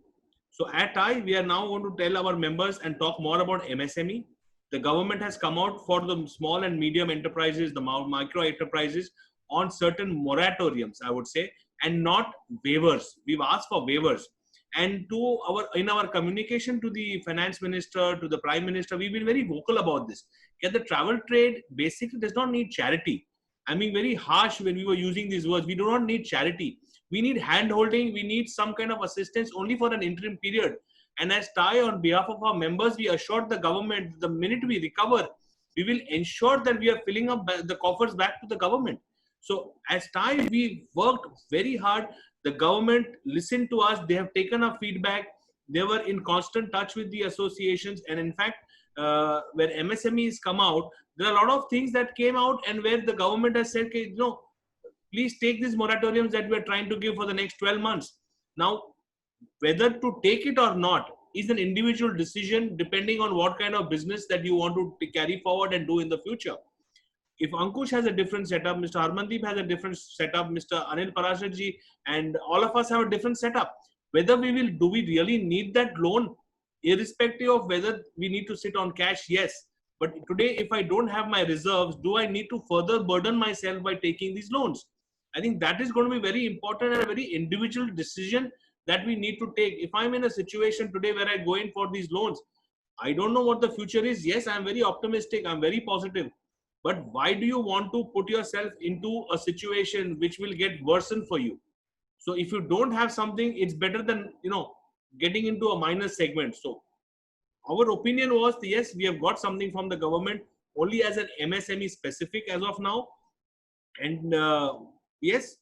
So at TIE, we are now going to tell our members and talk more about MSME. The government has come out for the small and medium enterprises, the micro enterprises, on certain moratoriums, I would say, and not waivers. We've asked for waivers. And in our communication to the finance minister, to the prime minister, we've been very vocal about this. Yet the travel trade basically does not need charity. I'm being very harsh when we were using these words. We do not need charity. We need hand-holding. We need some kind of assistance only for an interim period. And as TIE, on behalf of our members, we assured the government the minute we recover, we will ensure that we are filling up the coffers back to the government. So as TIE, we worked very hard. The government listened to us. They have taken our feedback. They were in constant touch with the associations. And in fact, where MSMEs come out, there are a lot of things that came out and where the government has said, okay, no, please take these moratoriums that we're trying to give for the next 12 months. Now, whether to take it or not is an individual decision depending on what kind of business that you want to carry forward and do in the future. If Ankush has a different setup, Mr. Harmandeep has a different setup, Mr. Anil Parashar and all of us have a different setup. Whether do we really need that loan? Irrespective of whether we need to sit on cash, yes. But today, if I don't have my reserves, do I need to further burden myself by taking these loans? I think that is going to be very important and a very individual decision that we need to take. If I'm in a situation today where I go in for these loans, I don't know what the future is. Yes, I'm very optimistic. I'm very positive. But why do you want to put yourself into a situation which will get worsened for you? So if you don't have something, it's better than, getting into a minus segment. So our opinion was, yes, we have got something from the government only as an MSME specific as of now. And yes,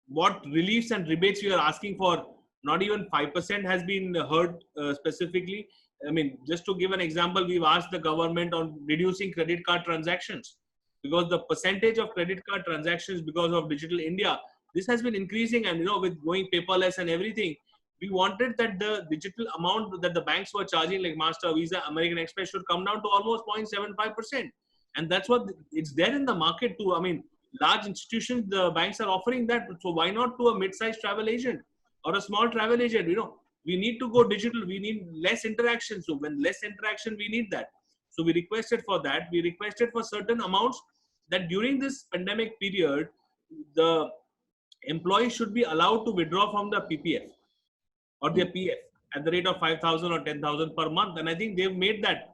what reliefs and rebates we are asking for, not even 5% has been heard specifically. I mean, just to give an example, we've asked the government on reducing credit card transactions because the percentage of credit card transactions because of Digital India, this has been increasing, and with going paperless and everything, we wanted that the digital amount that the banks were charging, like Master, Visa, American Express, should come down to almost 0.75%. And that's what it's there in the market too. I mean, large institutions, the banks are offering that. So why not to a mid-sized travel agent or a small travel agent? We need to go digital. We need less interaction. So when less interaction, we need that. So we requested for that. We requested for certain amounts that during this pandemic period, the employees should be allowed to withdraw from the PPF or their PF at the rate of 5,000 or 10,000 per month. And I think they've made that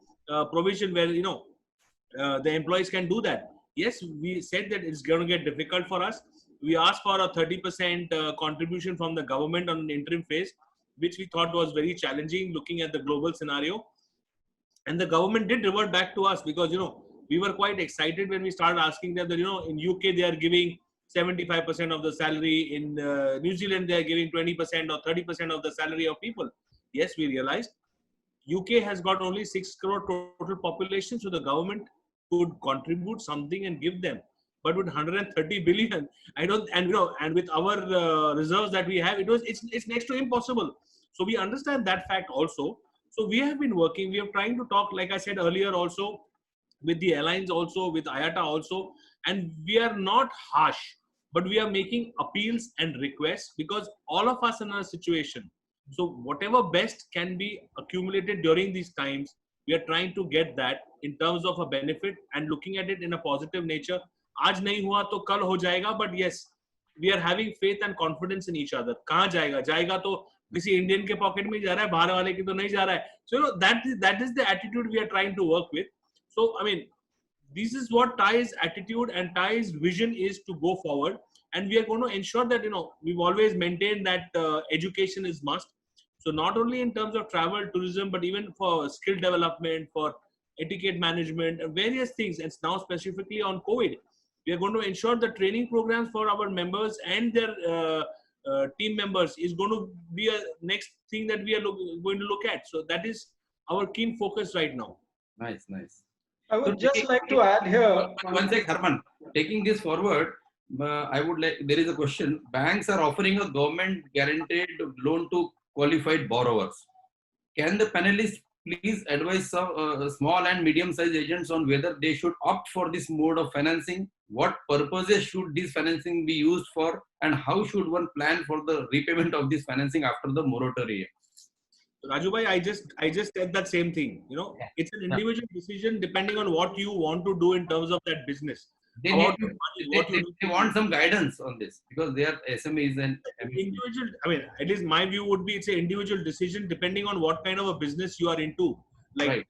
provision where, the employees can do that. Yes, we said that it's going to get difficult for us. We asked for a 30% contribution from the government on an interim phase, which we thought was very challenging looking at the global scenario. And the government did revert back to us because, we were quite excited when we started asking them that, in UK, they are giving 75% of the salary. In New Zealand, they are giving 20% or 30% of the salary of people. Yes, we realized UK has got only 6 crore total population. So the government could contribute something and give them. But with 130 billion, and with our reserves that we have, it's next to impossible. So we understand that fact also. So we have been working, we are trying to talk, like I said earlier also, with the airlines also, with IATA also, and we are not harsh, but we are making appeals and requests because all of us in a situation. So whatever best can be accumulated during these times, we are trying to get that in terms of a benefit and looking at it in a positive nature. आज नहीं हुआ तो कल हो जाएगा, but yes, we are having faith and confidence in each other. कहाँ जाएगा? जाएगा तो किसी इंडियन के पॉकेट में जा रहा है, बाहर वाले की तो नहीं जा रहा है. So that is the attitude we are trying to work with. So I mean, this is what TIE's attitude and TIE's vision is to go forward, and we are going to ensure that we've always maintained that education is must. So not only in terms of travel, tourism, but even for skill development, for etiquette management, and various things. And now specifically on COVID, we are going to ensure the training programs for our members and their team members is going to be a next thing that we are going to look at. So that is our keen focus right now. Nice, nice. I would just like to add here. One sec, Harman. Taking this forward, I would like. There is a question. Banks are offering a government guaranteed loan to qualified borrowers. Can the panelists please advise some small and medium-sized agents on whether they should opt for this mode of financing? What purposes should this financing be used for, and how should one plan for the repayment of this financing after the moratorium? Raju bhai, I just said that same thing. It's an individual decision depending on what you want to do in terms of that business. They want some guidance on this because they are SMEs and individual. I mean, at least my view would be it's an individual decision depending on what kind of a business you are into. Like, right.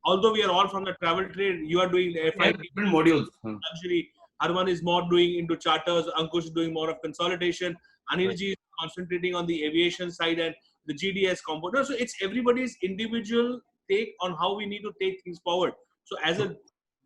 Although we are all from the travel trade, you are doing FIT, different modules. Luxury. Arman is more doing into charters. Ankush is doing more of consolidation. Anilji is concentrating on the aviation side and the GDS component. So it's everybody's individual take on how we need to take things forward. So as a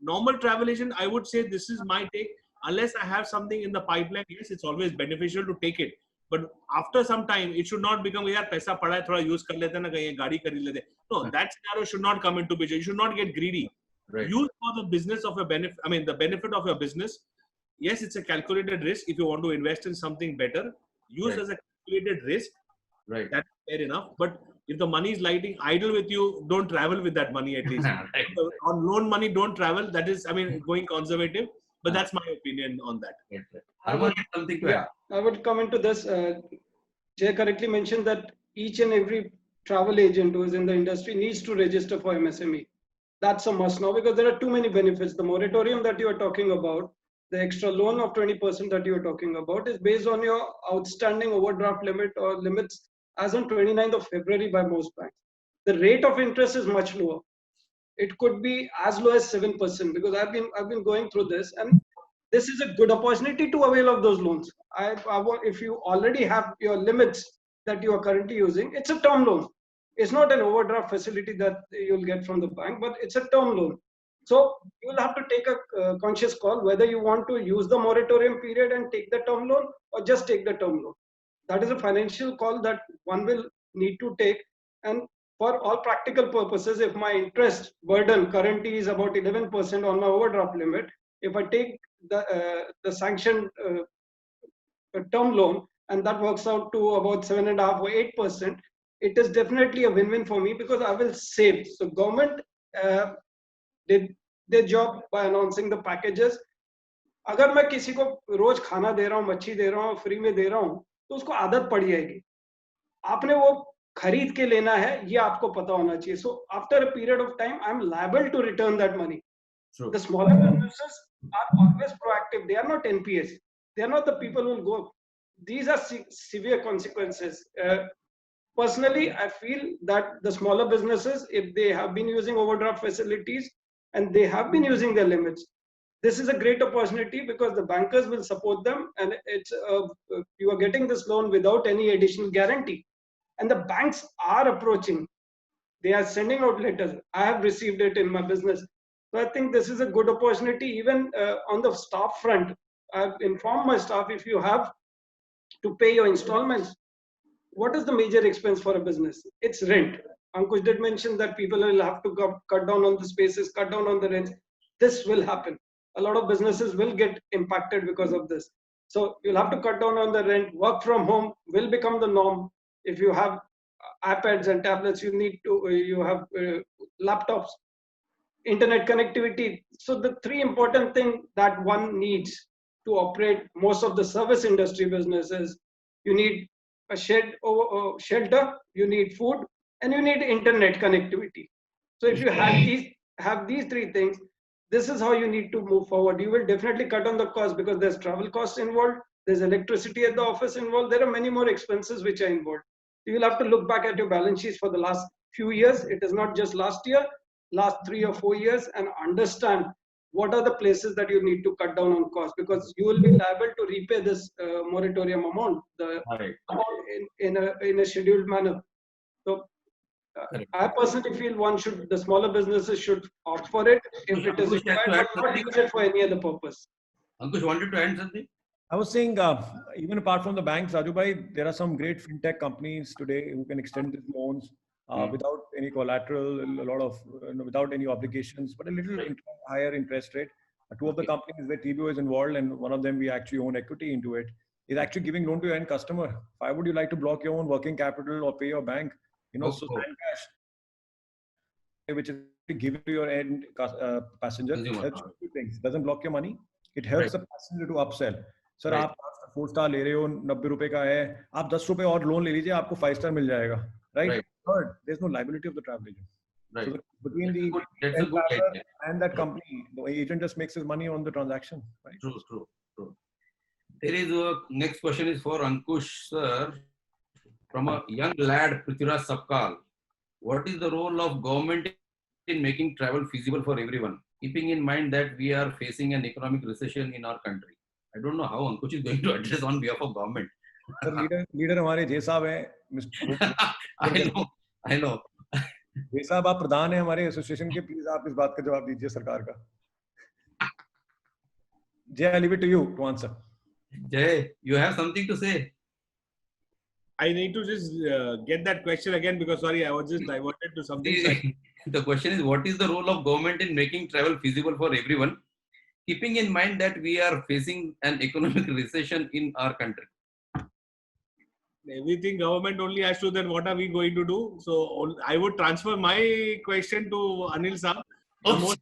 normal travel agent, I would say this is my take. Unless I have something in the pipeline, yes, it's always beneficial to take it. But after some time, it should not become, yaar, paisa pada hai, thoda use kar lete na, kahin gaadi kharid lete. No, that scenario should not come into picture. You should not get greedy. Right. Use for the business of a benefit. I mean, the benefit of your business. Yes, it's a calculated risk. If you want to invest in something better, use as a calculated risk. Right. That's fair enough. But if the money is lying idle with you, don't travel with that money at least. Right. On loan money, don't travel. That is, I mean, going conservative. But that's my opinion on that. I want something to add. I would come into this. Jay correctly mentioned that each and every travel agent who is in the industry needs to register for MSME. That's a must now because there are too many benefits. The moratorium that you are talking about, the extra loan of 20% that you are talking about is based on your outstanding overdraft limit or limits as on 29th of February by most banks. The rate of interest is much lower. It could be as low as 7% because I've been going through this, and this is a good opportunity to avail of those loans. I want, if you already have your limits that you are currently using, it's a term loan. It's not an overdraft facility that you'll get from the bank, but it's a term loan. So you will have to take a conscious call whether you want to use the moratorium period and take the term loan or just take the term loan. That is a financial call that one will need to take. And for all practical purposes, if my interest burden currently is about 11% on my overdraft limit, if I take the sanctioned term loan and that works out to about 7.5 or 8%, it is definitely a win-win for me because I will save. So government did their job by announcing the packages. अगर मैं किसी को रोज खाना दे रहा हूँ, मच्छी दे रहा हूँ, फ्री में दे रहा हूँ, तो उसको आदत पड़ जाएगी. आपने वो खरीद के लेना है, ये आपको पता होना चाहिए. So after a period of time, I'm liable to return that money. True. The smaller businesses are always proactive. They are not NPS. They are not the people who will go. These are severe consequences. Personally, I feel that the smaller businesses, if they have been using overdraft facilities and they have been using their limits, this is a great opportunity because the bankers will support them, and it's you are getting this loan without any additional guarantee. And the banks are approaching. They are sending out letters. I have received it in my business. So I think this is a good opportunity. Even on the staff front, I've informed my staff, if you have to pay your installments, what is the major expense for a business? It's rent. Ankush did mention that people will have to cut down on the spaces, cut down on the rents. This will happen. A lot of businesses will get impacted because of this. So you'll have to cut down on the rent. Work from home will become the norm. If you have iPads and tablets, you need to, you have laptops, internet connectivity. So the three important things that one needs to operate most of the service industry businesses: you need a shelter, you need food, and you need internet connectivity. So if you have these three things, this is how you need to move forward. You will definitely cut on the cost because there's travel costs involved, there's electricity at the office involved, there are many more expenses which are involved. You will have to look back at your balance sheets for the last few years. It is not just last year, last 3 or 4 years, and understand what are the places that you need to cut down on cost, because you will be liable to repay this moratorium amount, the amount in a scheduled manner. So I personally feel the smaller businesses should opt for it if it is required, but not use it for any other purpose. Ankush wanted to add something? I was saying, even apart from the banks, Raju bhai, there are some great fintech companies today who can extend these loans without any collateral, a lot of without any obligations, but a little higher interest rate. Two of the companies where TBO is involved, and one of them we actually own equity into it, is actually giving loan to your end customer. Why would you like to block your own working capital or pay your bank? So Sand Cash, which is given to your end passenger, helps two things. Doesn't block your money. It helps the passenger to upsell. Sir, आप 4 star ले रहे हो, 90 रुपए का है, आप 10 रुपए और लोन ले लीजिए, आपको 5 star मिल जाएगा, right? Third, there's no liability of the travel agent. Right. So between the traveler and that company, the agent just makes his money on the transaction, right? True. There is a next question is for Ankush sir, from a young lad, Prithviraj Sapkal. What is the role of government in making travel feasible for everyone, keeping in mind that we are facing an economic recession in our country? I don't know how Ankush is going to address on behalf of government. Sir, leader हमारे जे साहब हैं. I know. जे साहब आप प्रधान हैं हमारे association के, please आप इस बात का जवाब दीजिए सरकार का. Jay, I leave it to you to answer. Jay, you have something to say? I need to just get that question again because sorry, I was just diverted to something. The question is, what is the role of government in making travel feasible for everyone, keeping in mind that we are facing an economic recession in our country? Everything government only has to, then what are we going to do? So I would transfer my question to Anil Saab. Oh,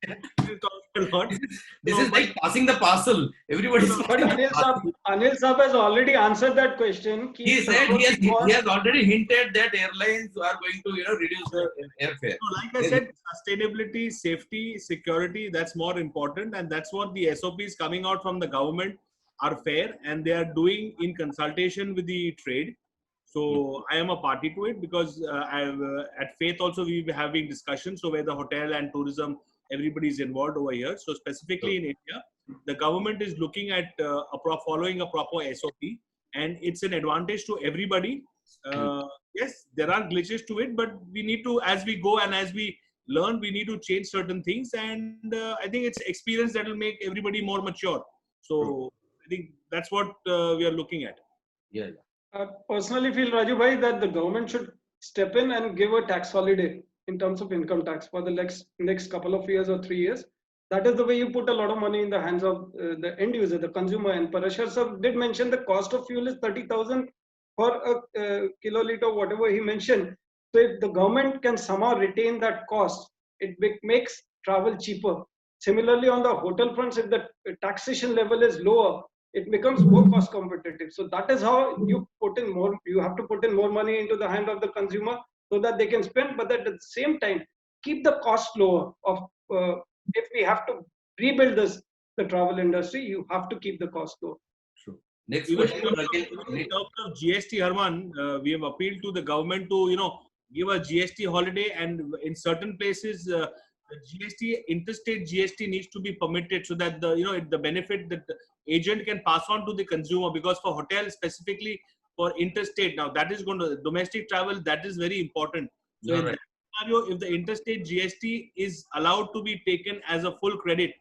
this is like passing the parcel. Everybody's Anil Saab has already answered that question. He said he has already hinted that airlines are going to reduce the airfare. So like I said, sustainability, safety, security, that's more important, and that's what the SOPs coming out from the government are fair, and they are doing in consultation with the trade. So I am a party to it because at Faith also we were having discussions. So where the hotel and tourism, everybody is involved over here. So specifically in India, the government is looking at following a proper SOP, and it's an advantage to everybody. Yes, there are glitches to it, but we need to, as we go and as we learn, we need to change certain things. And I think it's experience that will make everybody more mature. So I think that's what we are looking at. Yeah. I personally feel, Raju bhai, that the government should step in and give a tax holiday in terms of income tax for the next couple of years or 3 years. That is the way you put a lot of money in the hands of the end user, the consumer. And Parashar sir did mention the cost of fuel is 30,000 for a kiloliter, whatever he mentioned. So if the government can somehow retain that cost, it makes travel cheaper. Similarly, on the hotel fronts, if the taxation level is lower, it becomes more cost competitive. So that is how you put in more. You have to put in more money into the hand of the consumer so that they can spend, but at the same time, keep the cost lower. If we have to rebuild the travel industry, you have to keep the cost low. Sure. Next Even question. in terms of GST, Harman, we have appealed to the government to give a GST holiday, and in certain places the GST, interstate GST needs to be permitted so that the benefit that the agent can pass on to the consumer, because for hotels specifically for interstate, now that is going to domestic travel, that is very important. So in that scenario, if the interstate GST is allowed to be taken as a full credit,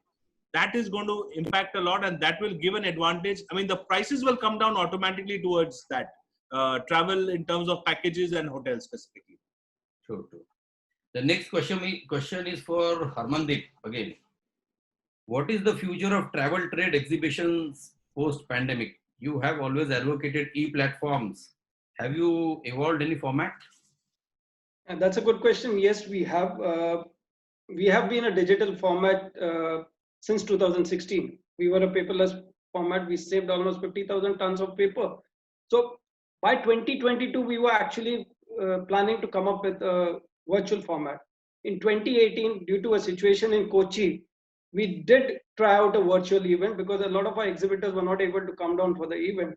that is going to impact a lot, and that will give an advantage. I mean, the prices will come down automatically towards that travel in terms of packages and hotels specifically. True. The next question is for Harmandeep again. What is the future of travel trade exhibitions post-pandemic? You have always advocated e-platforms. Have you evolved any format? And that's a good question. Yes, we have. We have been a digital format since 2016. We were a paperless format. We saved almost 50,000 tons of paper. So by 2022, we were actually planning to come up with a virtual format. In 2018, due to a situation in Kochi, we did try out a virtual event because a lot of our exhibitors were not able to come down for the event,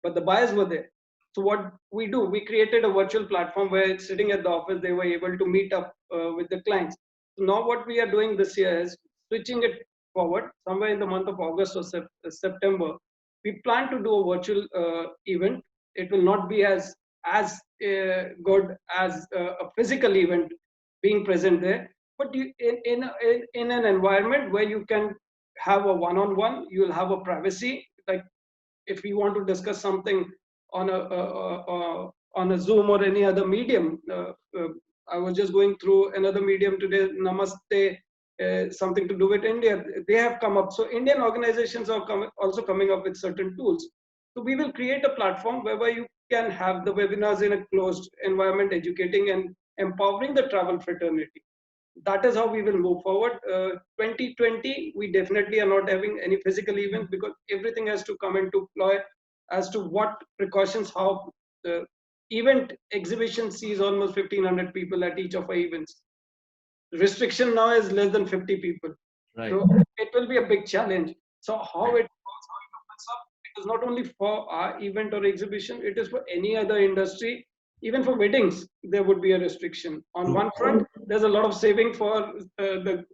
but the buyers were there. So what we do, we created a virtual platform where sitting at the office, they were able to meet up with the clients. So now what we are doing this year is switching it forward. Somewhere in the month of August or September, we plan to do a virtual event. It will not be as good as a physical event being present there, but you, in an environment where you can have a one-on-one, you will have a privacy. Like if we want to discuss something on a Zoom or any other medium. I was just going through another medium today, Namaste, something to do with India. They have come up. So Indian organizations are also coming up with certain tools. So we will create a platform whereby you can have the webinars in a closed environment, educating and empowering the travel fraternity. That is how we will move forward. 2020, we definitely are not having any physical events because everything has to come into play as to what precautions, how the event exhibition sees almost 1,500 people at each of our events. The restriction now is less than 50 people. Right. So it will be a big challenge. So how it goes, how it opens up, it is not only for our event or exhibition, it is for any other industry. Even for weddings, there would be a restriction. On one front, there's a lot of saving for the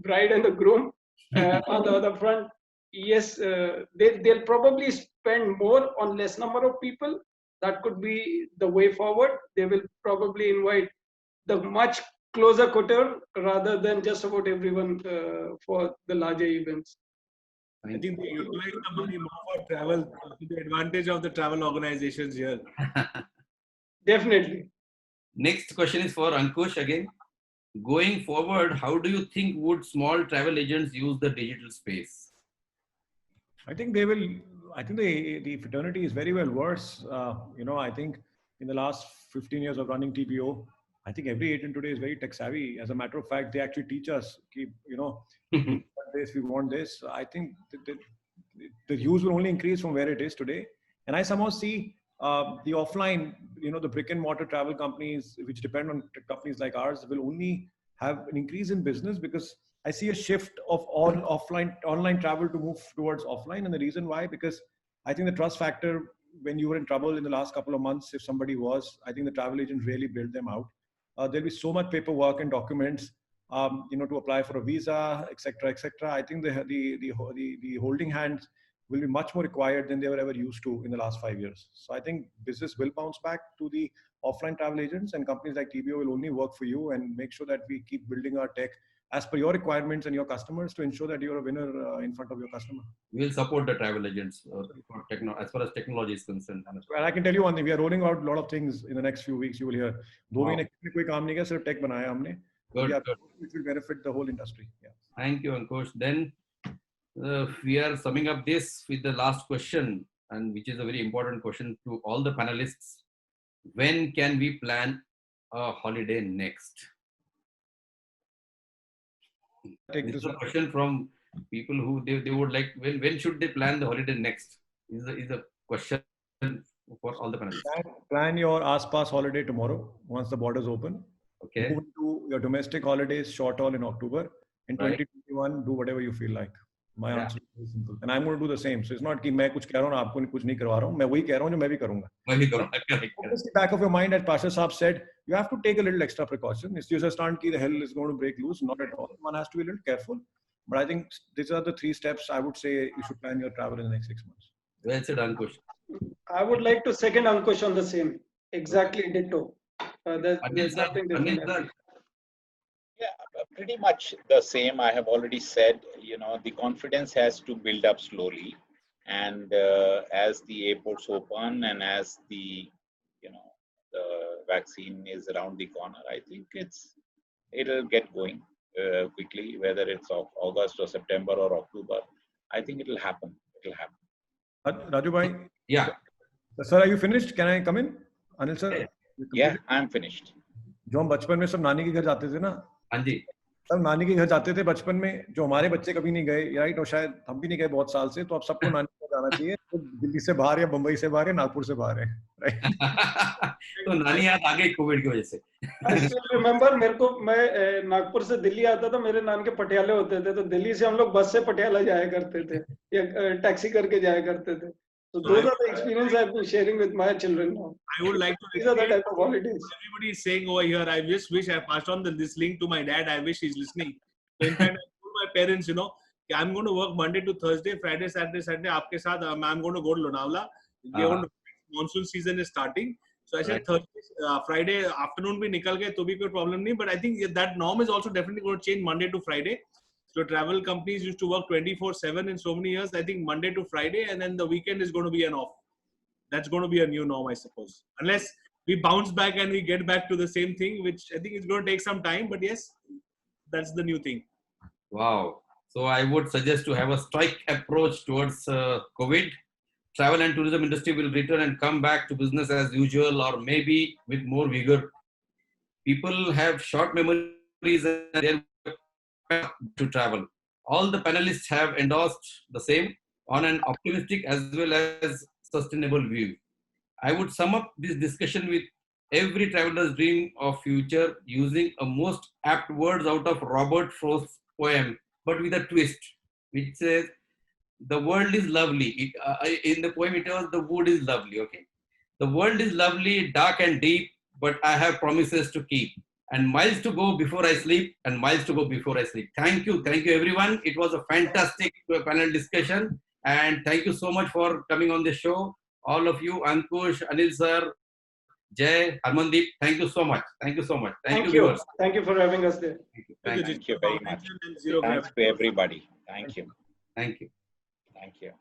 bride and the groom. On the other front, yes, they'll probably spend more on less number of people. That could be the way forward. They will probably invite the much closer couture rather than just about everyone for the larger events. I think they utilize the money more for travel to the advantage of the travel organizations here. Definitely. Next question is for Ankush again. Going forward, how do you think would small travel agents use the digital space? I think they will. I think the fraternity is very well versed. I think in the last 15 years of running TBO, I think every agent today is very tech savvy. As a matter of fact, they actually teach us, we want this, we want this. I think the use will only increase from where it is today. And I somehow see the offline, the brick and mortar travel companies, which depend on companies like ours, will only have an increase in business because I see a shift of all online travel to move towards offline. And the reason why, because I think the trust factor, when you were in trouble in the last couple of months, if somebody was, I think the travel agent really built them out. There'll be so much paperwork and documents, to apply for a visa, etc., etc. I think the holding hands will be much more required than they were ever used to in the last 5 years. So I think business will bounce back to the offline travel agents, and companies like TBO will only work for you and make sure that we keep building our tech as per your requirements and your customers to ensure that you're a winner in front of your customer. We will support the travel agents as far as technology is concerned. Well, I can tell you one thing, we are rolling out a lot of things in the next few weeks. You will hear. Wow. कोई काम नहीं किया, सिर्फ tech बनाया हमने. Good, Yeah, good. which will benefit the whole industry. Yeah. Thank you, Ankush. Then we are summing up this with the last question, and which is a very important question to all the panelists. When can we plan a holiday next? This is a question from people who they would like. When should they plan the holiday next? Is the question for all the panelists. Plan your ASPAS holiday tomorrow once the borders open. Okay. Move to your domestic holidays, short haul in October. In 2021, do whatever you feel like. My answer is very simple, and I'm going to do the same. So it's not कि मैं कुछ कह रहा हूँ, आपको कुछ नहीं करवा रहा हूँ. मैं वही कह रहा हूँ जो मैं भी करूँगा. Obviously, back of your mind, as Pasha Saab said, you have to take a little extra precaution. It's just not that the hell is going to break loose. Not at all. One has to be a little careful. But I think these are the 3 steps I would say you should plan your travel in the next 6 months. Well said, Ankush. I would like to second Ankush on the same. Exactly ditto. There's nothing different. Yeah, pretty much the same. I have already said, the confidence has to build up slowly. And as the airports open and as the vaccine is around the corner, I think it'll get going quickly, whether it's of August or September or October. I think it'll happen. It'll happen. Raju bhai? Yeah. Sir, are you finished? Can I come in? Anil sir? Yeah, I'm finished. जो हम बचपन में सब नानी के घर जाते थे ना, हाँ जी, सब नानी के घर जाते थे बचपन में, जो हमारे बच्चे कभी नहीं गए, राइट, और शायद हम भी नहीं गए बहुत साल से, तो अब सबको नानी के घर जाना चाहिए, तो दिल्ली से बाहर या मुंबई से बाहर या नागपुर से बाहर है, राइट। तो नानी याद आ गई कोविड की वजह से। I still remember, मेरे को, मैं नागपुर से दिल्ली आता था, मेरे नान के पटियाले होते थे, तो दिल्ली से हम लोग बस से पटियाला जाया करते थे या टैक्सी करके जाया करते थे. So those are the experiences I've been sharing with my children now. I would like to These are the reiterate type of holidays. everybody is saying over here. I just wish I passed on this link to my dad. I wish he's listening. So in fact, I told my parents, you know, I'm going to work Monday to Thursday, Friday, Saturday, Sunday. आपके साथ, I'm going to go to Lonavala. Monsoon season is starting. So I said Right. Thursday, Friday afternoon भी निकल गए तो भी कोई problem नहीं. But I think that norm is also definitely going to change Monday to Friday. So travel companies used to work 24/7 in so many years. I think Monday to Friday, and then the weekend is going to be an off. That's going to be a new norm, I suppose. Unless we bounce back and we get back to the same thing, which I think is going to take some time. But yes, that's the new thing. Wow. So I would suggest to have a stoic approach towards COVID. Travel and tourism industry will return and come back to business as usual, or maybe with more vigor. People have short memories and they're to travel. All the panelists have endorsed the same on an optimistic as well as sustainable view. I would sum up this discussion with every traveler's dream of future using a most apt words out of Robert Frost's poem, but with a twist, which says, the world is lovely. In the poem, it was the wood is lovely. Okay. The world is lovely, dark and deep, but I have promises to keep. And miles to go before I sleep, and miles to go before I sleep. Thank you everyone. It was a fantastic panel discussion, and thank you so much for coming on the show. All of you, Ankush, Anil sir, Jay, Harmandeep, thank you so much. Thank you so much. Thank you, viewers. Thank you for having us there. Thank you very much. Thanks to everybody. Thank you. Thank you. Thank you.